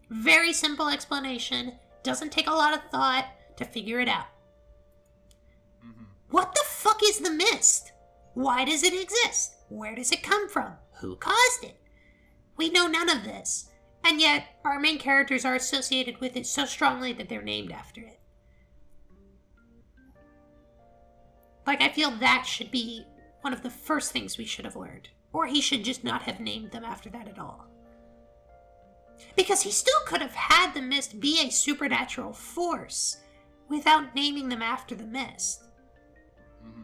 Very simple explanation. Doesn't take a lot of thought to figure it out. Mm-hmm. What the fuck is the mist? Why does it exist? Where does it come from? Who caused it? We know none of this. And yet, our main characters are associated with it so strongly that they're named after it. Like, I feel that should be one of the first things we should have learned. Or he should just not have named them after that at all. Because he still could have had the mist be a supernatural force without naming them after the mist. Mm-hmm.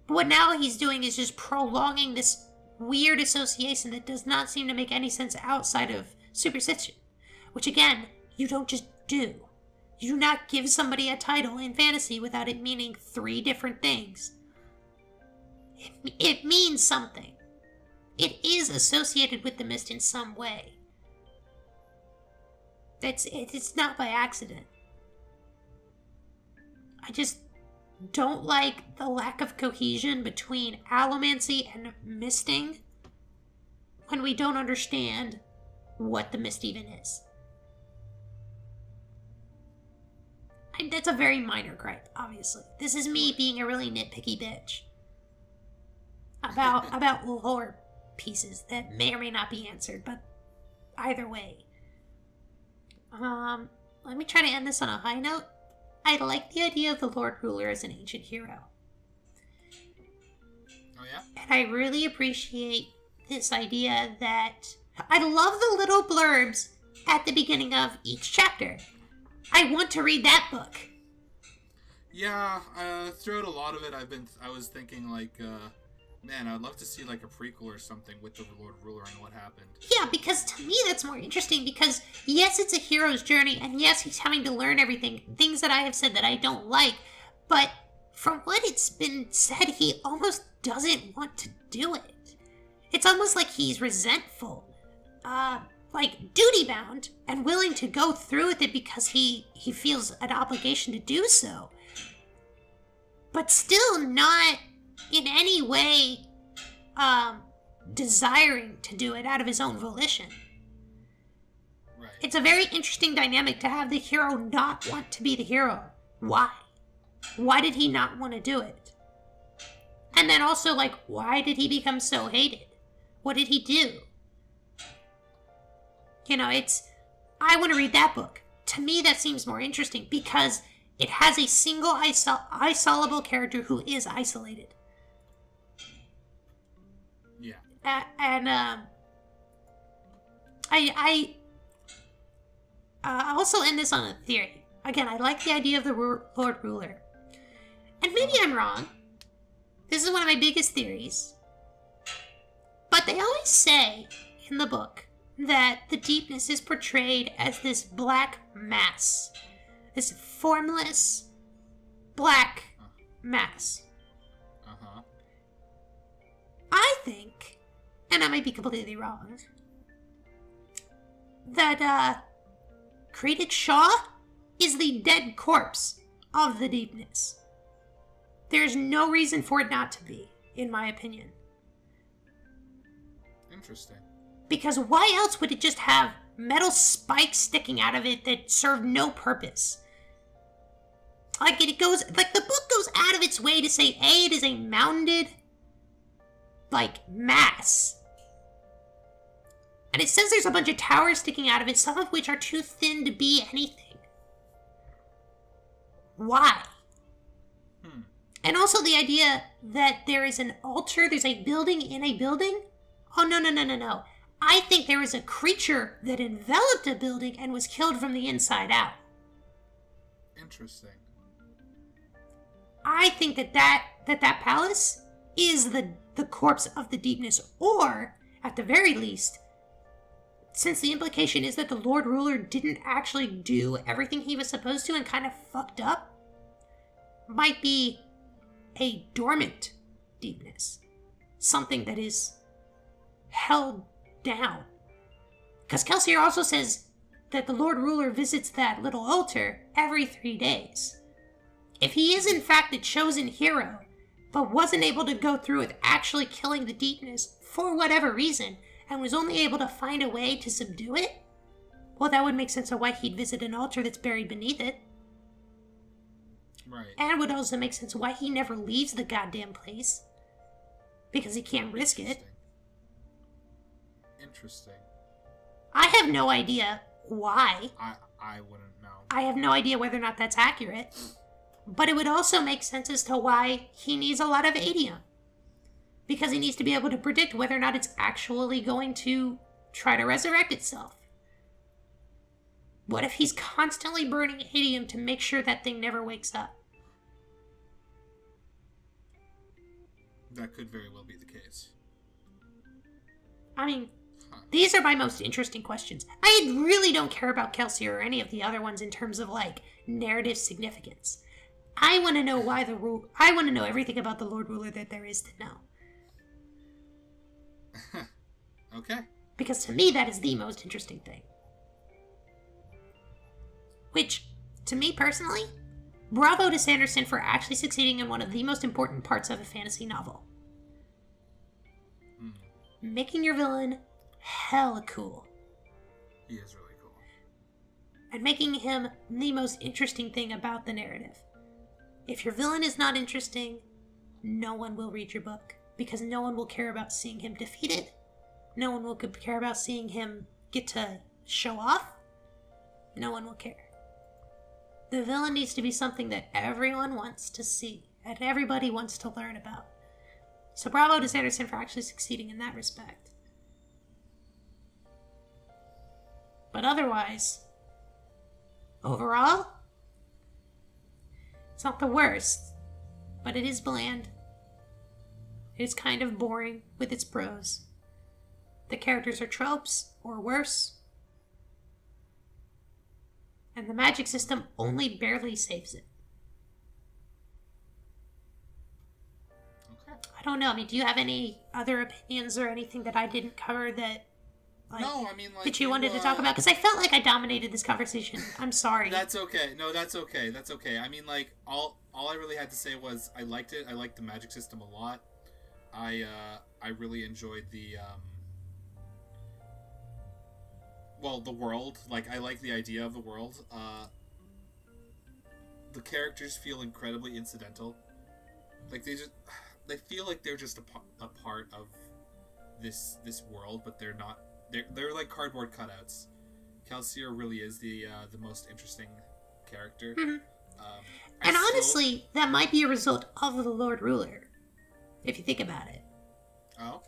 But what now he's doing is just prolonging this weird association that does not seem to make any sense outside of superstition. Which, again, you don't just do. You do not give somebody a title in fantasy without it meaning 3 different things. It means something. It is associated with the mist in some way. It's not by accident. I just don't like the lack of cohesion between allomancy and misting when we don't understand what the mist even is. That's a very minor gripe, obviously. This is me being a really nitpicky bitch about lore pieces that may or may not be answered, but either way. Let me try to end this on a high note. I like the idea of the Lord Ruler as an ancient hero. Oh, yeah? And I really appreciate this idea that... I love the little blurbs at the beginning of each chapter. I want to read that book. Yeah, throughout a lot of it, I was thinking, like, man, I'd love to see, like, a prequel or something with the Lord Ruler and what happened. Yeah, because to me that's more interesting, because yes, it's a hero's journey, and yes, he's having to learn everything, things that I have said that I don't like, but from what it's been said, he almost doesn't want to do it. It's almost like he's resentful. like, duty-bound and willing to go through with it because he feels an obligation to do so. But still not in any way desiring to do it out of his own volition. Right. It's a very interesting dynamic to have the hero not want to be the hero. Why? Why did he not want to do it? And then also, like, why did he become so hated? What did he do? You know, I want to read that book. To me, that seems more interesting because it has a single isolable character who is isolated. Yeah. And I also end this on a theory. Again, I like the idea of the Lord Ruler. And maybe I'm wrong. This is one of my biggest theories. But they always say in the book that the deepness is portrayed as this black mass. This formless black mass. Uh-huh. I think, and I might be completely wrong, that Created Shaw is the dead corpse of the deepness. There's no reason for it not to be, in my opinion. Interesting. Because why else would it just have metal spikes sticking out of it that serve no purpose? Like, the book goes out of its way to say, A, it is a mounded, like, mass. And it says there's a bunch of towers sticking out of it, some of which are too thin to be anything. Why? And also the idea that there is an altar, there's a building in a building? Oh, no. I think there is a creature that enveloped a building and was killed from the inside out. Interesting. I think that palace is the corpse of the deepness, or, at the very least, since the implication is that the Lord Ruler didn't actually do everything he was supposed to and kind of fucked up, might be a dormant deepness. Something that is held down. Because Kelsier also says that the Lord Ruler visits that little altar every 3 days. If he is in fact the chosen hero, but wasn't able to go through with actually killing the deepness for whatever reason, and was only able to find a way to subdue it, well, that would make sense of why he'd visit an altar that's buried beneath it. Right. And would also make sense why he never leaves the goddamn place. Because he can't risk it. Interesting. I have no idea why. I wouldn't know. I have no idea whether or not that's accurate. But it would also make sense as to why he needs a lot of adium. Because he needs to be able to predict whether or not it's actually going to try to resurrect itself. What if he's constantly burning adium to make sure that thing never wakes up? That could very well be the case. I mean, these are my most interesting questions. I really don't care about Kelsier or any of the other ones in terms of, like, narrative significance. I want to know I want to know everything about the Lord Ruler that there is to know. Okay. Because to me, that is the most interesting thing. Which, to me personally, bravo to Sanderson for actually succeeding in one of the most important parts of a fantasy novel. Making your villain hella cool. He is really cool. And making him the most interesting thing about the narrative. If your villain is not interesting, no one will read your book. Because no one will care about seeing him defeated. No one will care about seeing him get to show off. No one will care. The villain needs to be something that everyone wants to see. And everybody wants to learn about. So bravo to Sanderson for actually succeeding in that respect. But otherwise, overall, it's not the worst, but it is bland. It is kind of boring with its prose. The characters are tropes, or worse. And the magic system only barely saves it. I don't know. I mean, do you have any other opinions or anything that I didn't cover that, No, I mean, like, that you wanted to talk about? Because I felt like I dominated this conversation. I'm sorry. That's okay. No, that's okay. That's okay. I mean, like, all I really had to say was I liked it. I liked the magic system a lot. I really enjoyed the the world. Like, I like the idea of the world. The characters feel incredibly incidental. Like, they feel like they're just a part of this world, but they're not. They're like cardboard cutouts. Kelsier really is the most interesting character. Mm-hmm. And honestly, that might be a result of the Lord Ruler, if you think about it. Oh.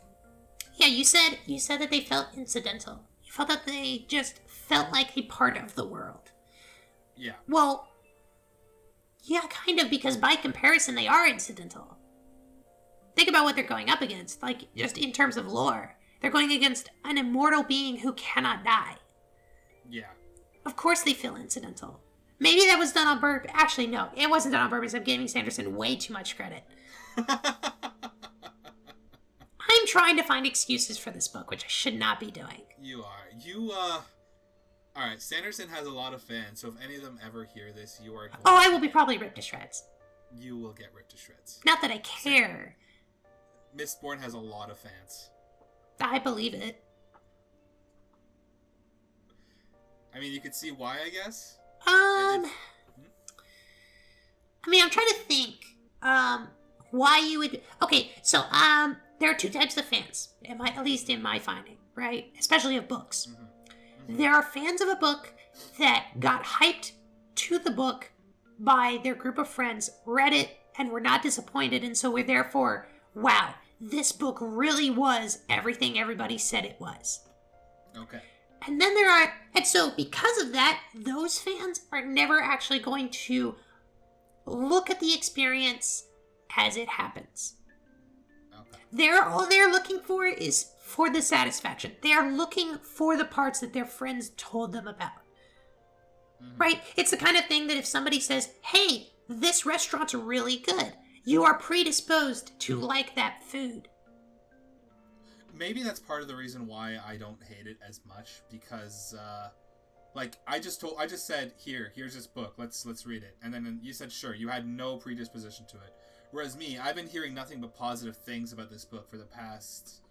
Yeah, you said that they felt incidental. You felt that they just felt like a part of the world. Yeah. Well, yeah, kind of, because by comparison, they are incidental. Think about what they're going up against, like, just in terms of lore. They're going against an immortal being who cannot die. Yeah. Of course they feel incidental. Maybe that was done on purpose. Actually, no, it wasn't done on purpose. I'm giving Sanderson way too much credit. I'm trying to find excuses for this book, which I should not be doing. You Alright, Sanderson has a lot of fans, so if any of them ever hear this, you are going I will be probably ripped to shreds. You will get ripped to shreds. Not that I care. Mistborn has a lot of fans. I believe it. I mean, you could see why, I guess. I mean, I'm trying to think, why you would... Okay, so, there are two types of fans, at least in my finding, right? Especially of books. Mm-hmm. Mm-hmm. There are fans of a book that got hyped to the book by their group of friends, read it, and were not disappointed, and so were therefore, wow, this book really was everything everybody said it was. Okay. And then and so because of that, those fans are never actually going to look at the experience as it happens. Okay. All they're looking for is for the satisfaction. They are looking for the parts that their friends told them about. Mm-hmm. Right? It's the kind of thing that if somebody says, hey, this restaurant's really good, you are predisposed to like that food. Maybe that's part of the reason why I don't hate it as much, because, I just said, here's this book, let's read it, and then you said, sure, you had no predisposition to it. Whereas me, I've been hearing nothing but positive things about this book for the past,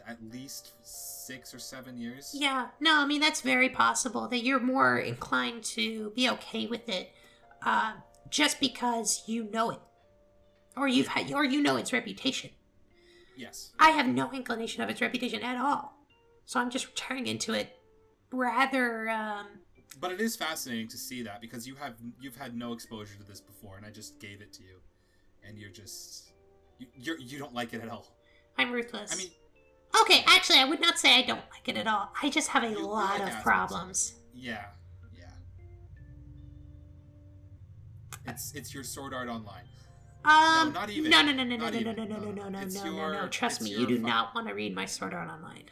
at least 6 or 7 years? Yeah, no, I mean, that's very possible, that you're more inclined to be okay with it, just because you know it. Or you know its reputation. Yes. I have no inclination of its reputation at all. So I'm just tearing into it rather... But it is fascinating to see that, because you've had no exposure to this before, and I just gave it to you. And you're just... You don't like it at all. I'm ruthless. I mean... Okay, actually, I would not say I don't like it at all. I just have a lot of problems. Yeah. It's your Sword Art Online. No, not even. No. Trust me, you do not want to read my Sword Art Online.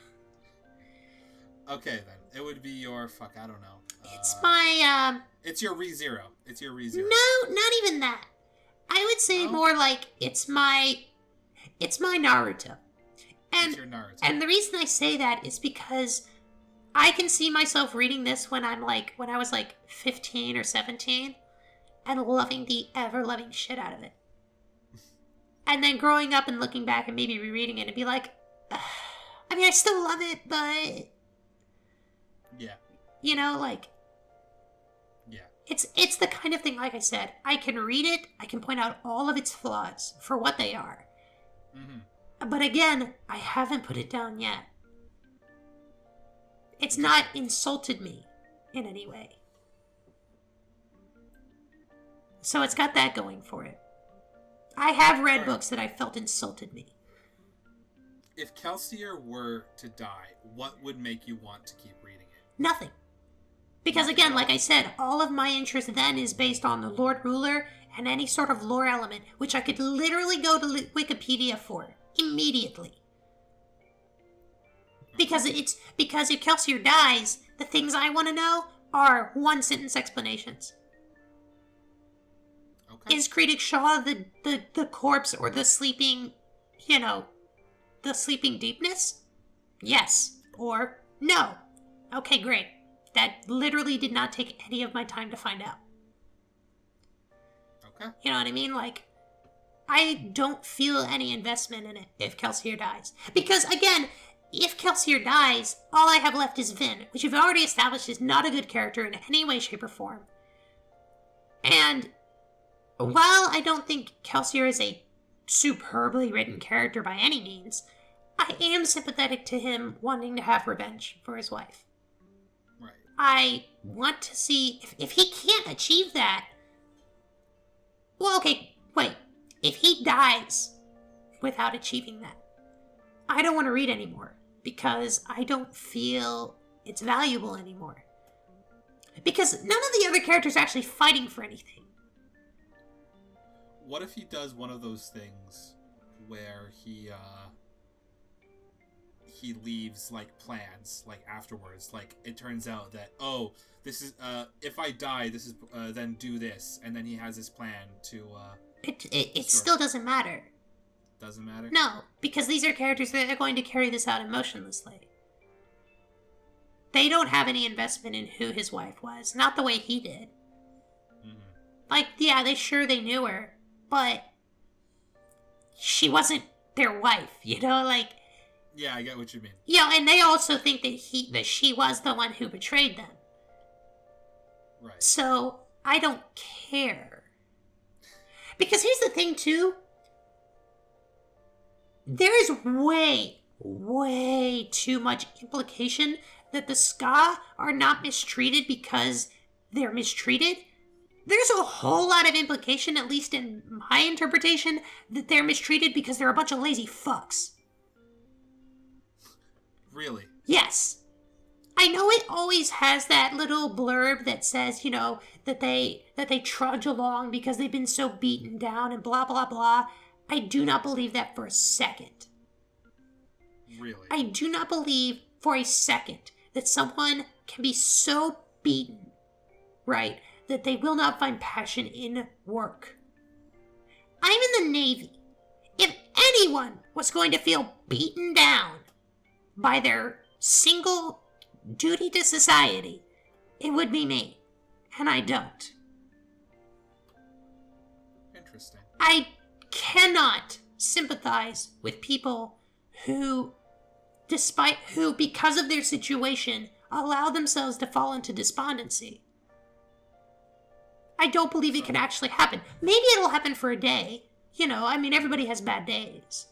Okay, then. It would be your... I don't know. It's my, It's your ReZero. No, not even that. I would say more like, it's my Naruto. It's your Naruto. And the reason I say that is because I can see myself reading this when I was 15 or 17, and loving the ever-loving shit out of it. And then growing up and looking back and maybe rereading it and be like, I mean, I still love it, but... Yeah. Yeah. It's the kind of thing, like I said, I can read it, I can point out all of its flaws for what they are. Mm-hmm. But again, I haven't put it down yet. It's not insulted me in any way. So it's got that going for it. I have read books that I felt insulted me. If Kelsier were to die, what would make you want to keep reading it? Nothing. Because again, like I said, all of my interest then is based on the Lord Ruler and any sort of lore element, which I could literally go to Wikipedia for immediately. Because if Kelsier dies, the things I want to know are one-sentence explanations. Okay. Is Creedic Shaw the corpse or the sleeping, the sleeping deepness? Yes. Or No. Okay, great. That literally did not take any of my time to find out. Okay. You know what I mean? Like, I don't feel any investment in it if Kelsier dies. Because, again, if Kelsier dies, all I have left is Vin, which you've already established is not a good character in any way, shape, or form. And while I don't think Kelsier is a superbly written character by any means, I am sympathetic to him wanting to have revenge for his wife. Right. I want to see if he can't achieve that. Well, okay, wait. If he dies without achieving that, I don't want to read anymore because I don't feel it's valuable anymore. Because none of the other characters are actually fighting for anything. What if he does one of those things where he leaves, like, plans, like, afterwards? Like, it turns out that, oh, this is, if I die, this is, then do this. And then he has his plan to, It still doesn't matter. Doesn't matter? No, because these are characters that are going to carry this out emotionlessly. They don't have any investment in who his wife was, not the way he did. Mm-hmm. Like, yeah, they knew her, but she wasn't their wife, you know, like... Yeah, I get what you mean. Yeah, and they also think that she was the one who betrayed them. Right. So, I don't care. Because here's the thing, too. There is way, way too much implication that the Ska are not mistreated because they're mistreated. There's a whole lot of implication, at least in my interpretation, that they're mistreated because they're a bunch of lazy fucks. Really? Yes. I know it always has that little blurb that says, you know, that they trudge along because they've been so beaten down and blah, blah, blah. I do not believe that for a second. Really? I do not believe for a second that someone can be so beaten, right, that they will not find passion in work. I'm in the Navy. If anyone was going to feel beaten down by their single duty to society, it would be me. And I don't. Interesting. I cannot sympathize with people who, because of their situation, allow themselves to fall into despondency. I don't believe it can actually happen. Maybe it'll happen for a day. You know, I mean, everybody has bad days.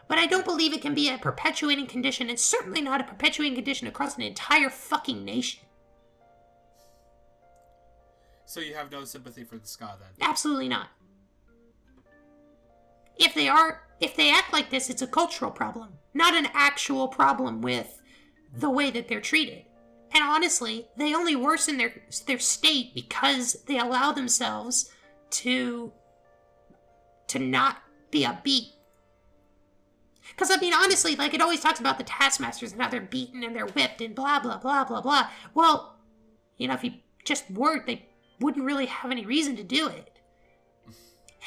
But I don't believe it can be a perpetuating condition, and certainly not a perpetuating condition across an entire fucking nation. So you have no sympathy for the Ska, then? Absolutely not. If they act like this, it's a cultural problem, not an actual problem with the way that they're treated. And honestly, they only worsen their state because they allow themselves to not be upbeat. Because, I mean, honestly, like, it always talks about the taskmasters and how they're beaten and they're whipped and blah, blah, blah, blah, blah. Well, you know, if you just weren't, they wouldn't really have any reason to do it.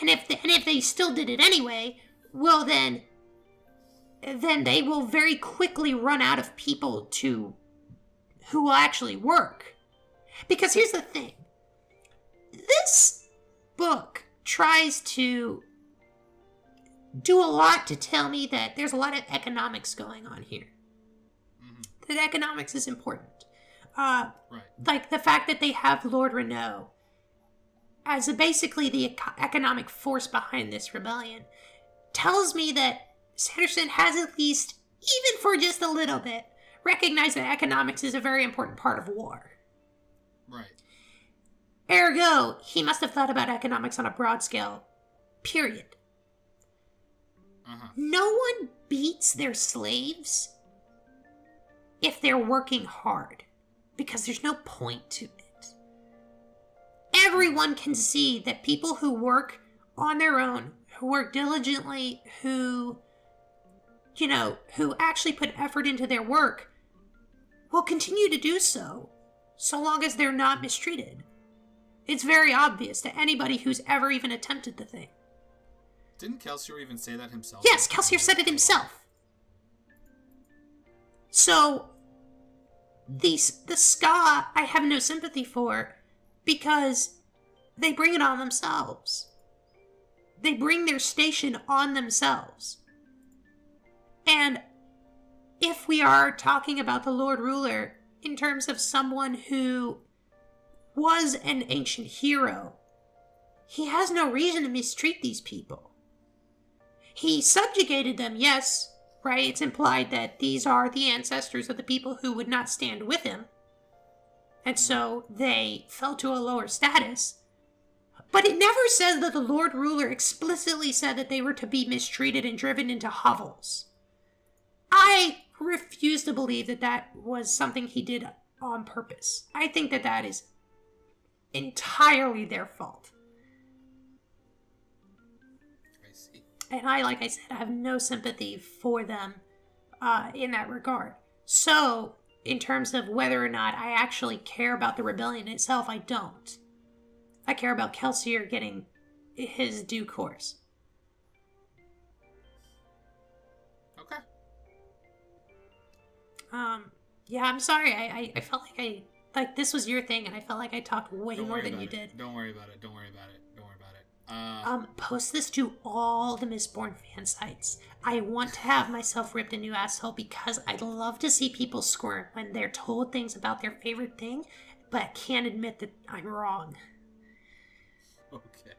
And if they still did it anyway, well, then they will very quickly run out of people who will actually work. Because here's the thing. This book tries to do a lot to tell me that there's a lot of economics going on here. Mm-hmm. That economics is important. Right. Like the fact that they have Lord Renault as basically the economic force behind this rebellion tells me that Sanderson has at least, even for just a little bit, recognized that economics is a very important part of war. Right. Ergo, he must have thought about economics on a broad scale, period. Uh-huh. No one beats their slaves if they're working hard, because there's no point to it. Everyone can see that people who work on their own, who work diligently, who actually put effort into their work, will continue to do so long as they're not mistreated. It's very obvious to anybody who's ever even attempted the thing. Didn't Kelsier even say that himself? Yes, Kelsier said it himself. So, the Ska I have no sympathy for because they bring it on themselves. They bring their station on themselves. And if we are talking about the Lord Ruler in terms of someone who was an ancient hero, he has no reason to mistreat these people. He subjugated them, yes, right? It's implied that these are the ancestors of the people who would not stand with him. And so they fell to a lower status. But it never says that the Lord Ruler explicitly said that they were to be mistreated and driven into hovels. I refuse to believe that that was something he did on purpose. I think that that is entirely their fault. I see. And like I said, I have no sympathy for them in that regard. So, in terms of whether or not I actually care about the rebellion itself, I don't. I care about Kelsier getting his due course. Okay. Yeah, I'm sorry. I felt like this was your thing, and I felt like I talked way more than you did. Don't worry about it. Don't worry about it. Don't worry about it. Post this to all the Mistborn fan sites. I want to have myself ripped a new asshole because I'd love to see people squirm when they're told things about their favorite thing, but can't admit that I'm wrong. Okay.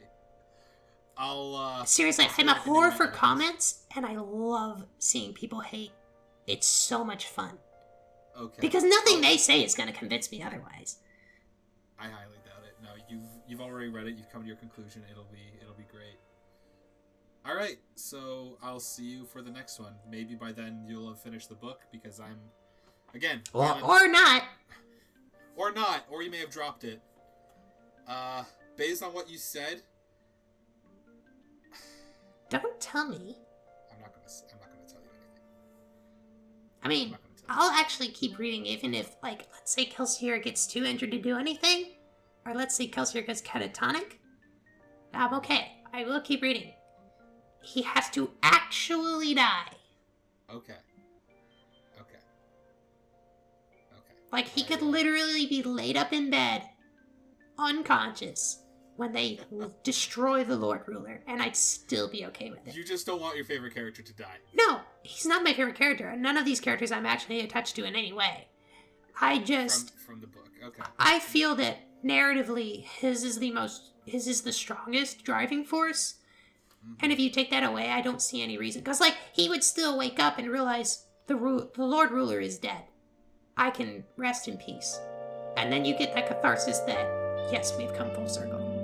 I'll Seriously, I'm a whore for comments, and I love seeing people hate. It's so much fun. Okay. Because nothing they say is going to convince me otherwise. I highly doubt it. No, you've already read it. You've come to your conclusion. It'll be great. All right. So I'll see you for the next one. Maybe by then you'll have finished the book because I'm, again, or not, or you may have dropped it. Based on what you said, don't tell me. I'm not gonna tell you anything. I mean, I'll actually keep reading even if, like, let's say Kelsier gets too injured to do anything, or let's say Kelsier gets catatonic. I'm okay. I will keep reading. He has to actually die. Okay. Like, he could literally be laid up in bed, unconscious, when they destroy the Lord Ruler, and I'd still be okay with it. You just don't want your favorite character to die. No, he's not my favorite character. None of these characters I'm actually attached to in any way. I just... From the book, okay. I feel that, narratively, his is the strongest driving force. Mm-hmm. And if you take that away, I don't see any reason. Because, like, he would still wake up and realize the Lord Ruler is dead. I can rest in peace. And then you get that catharsis that, yes, we've come full circle.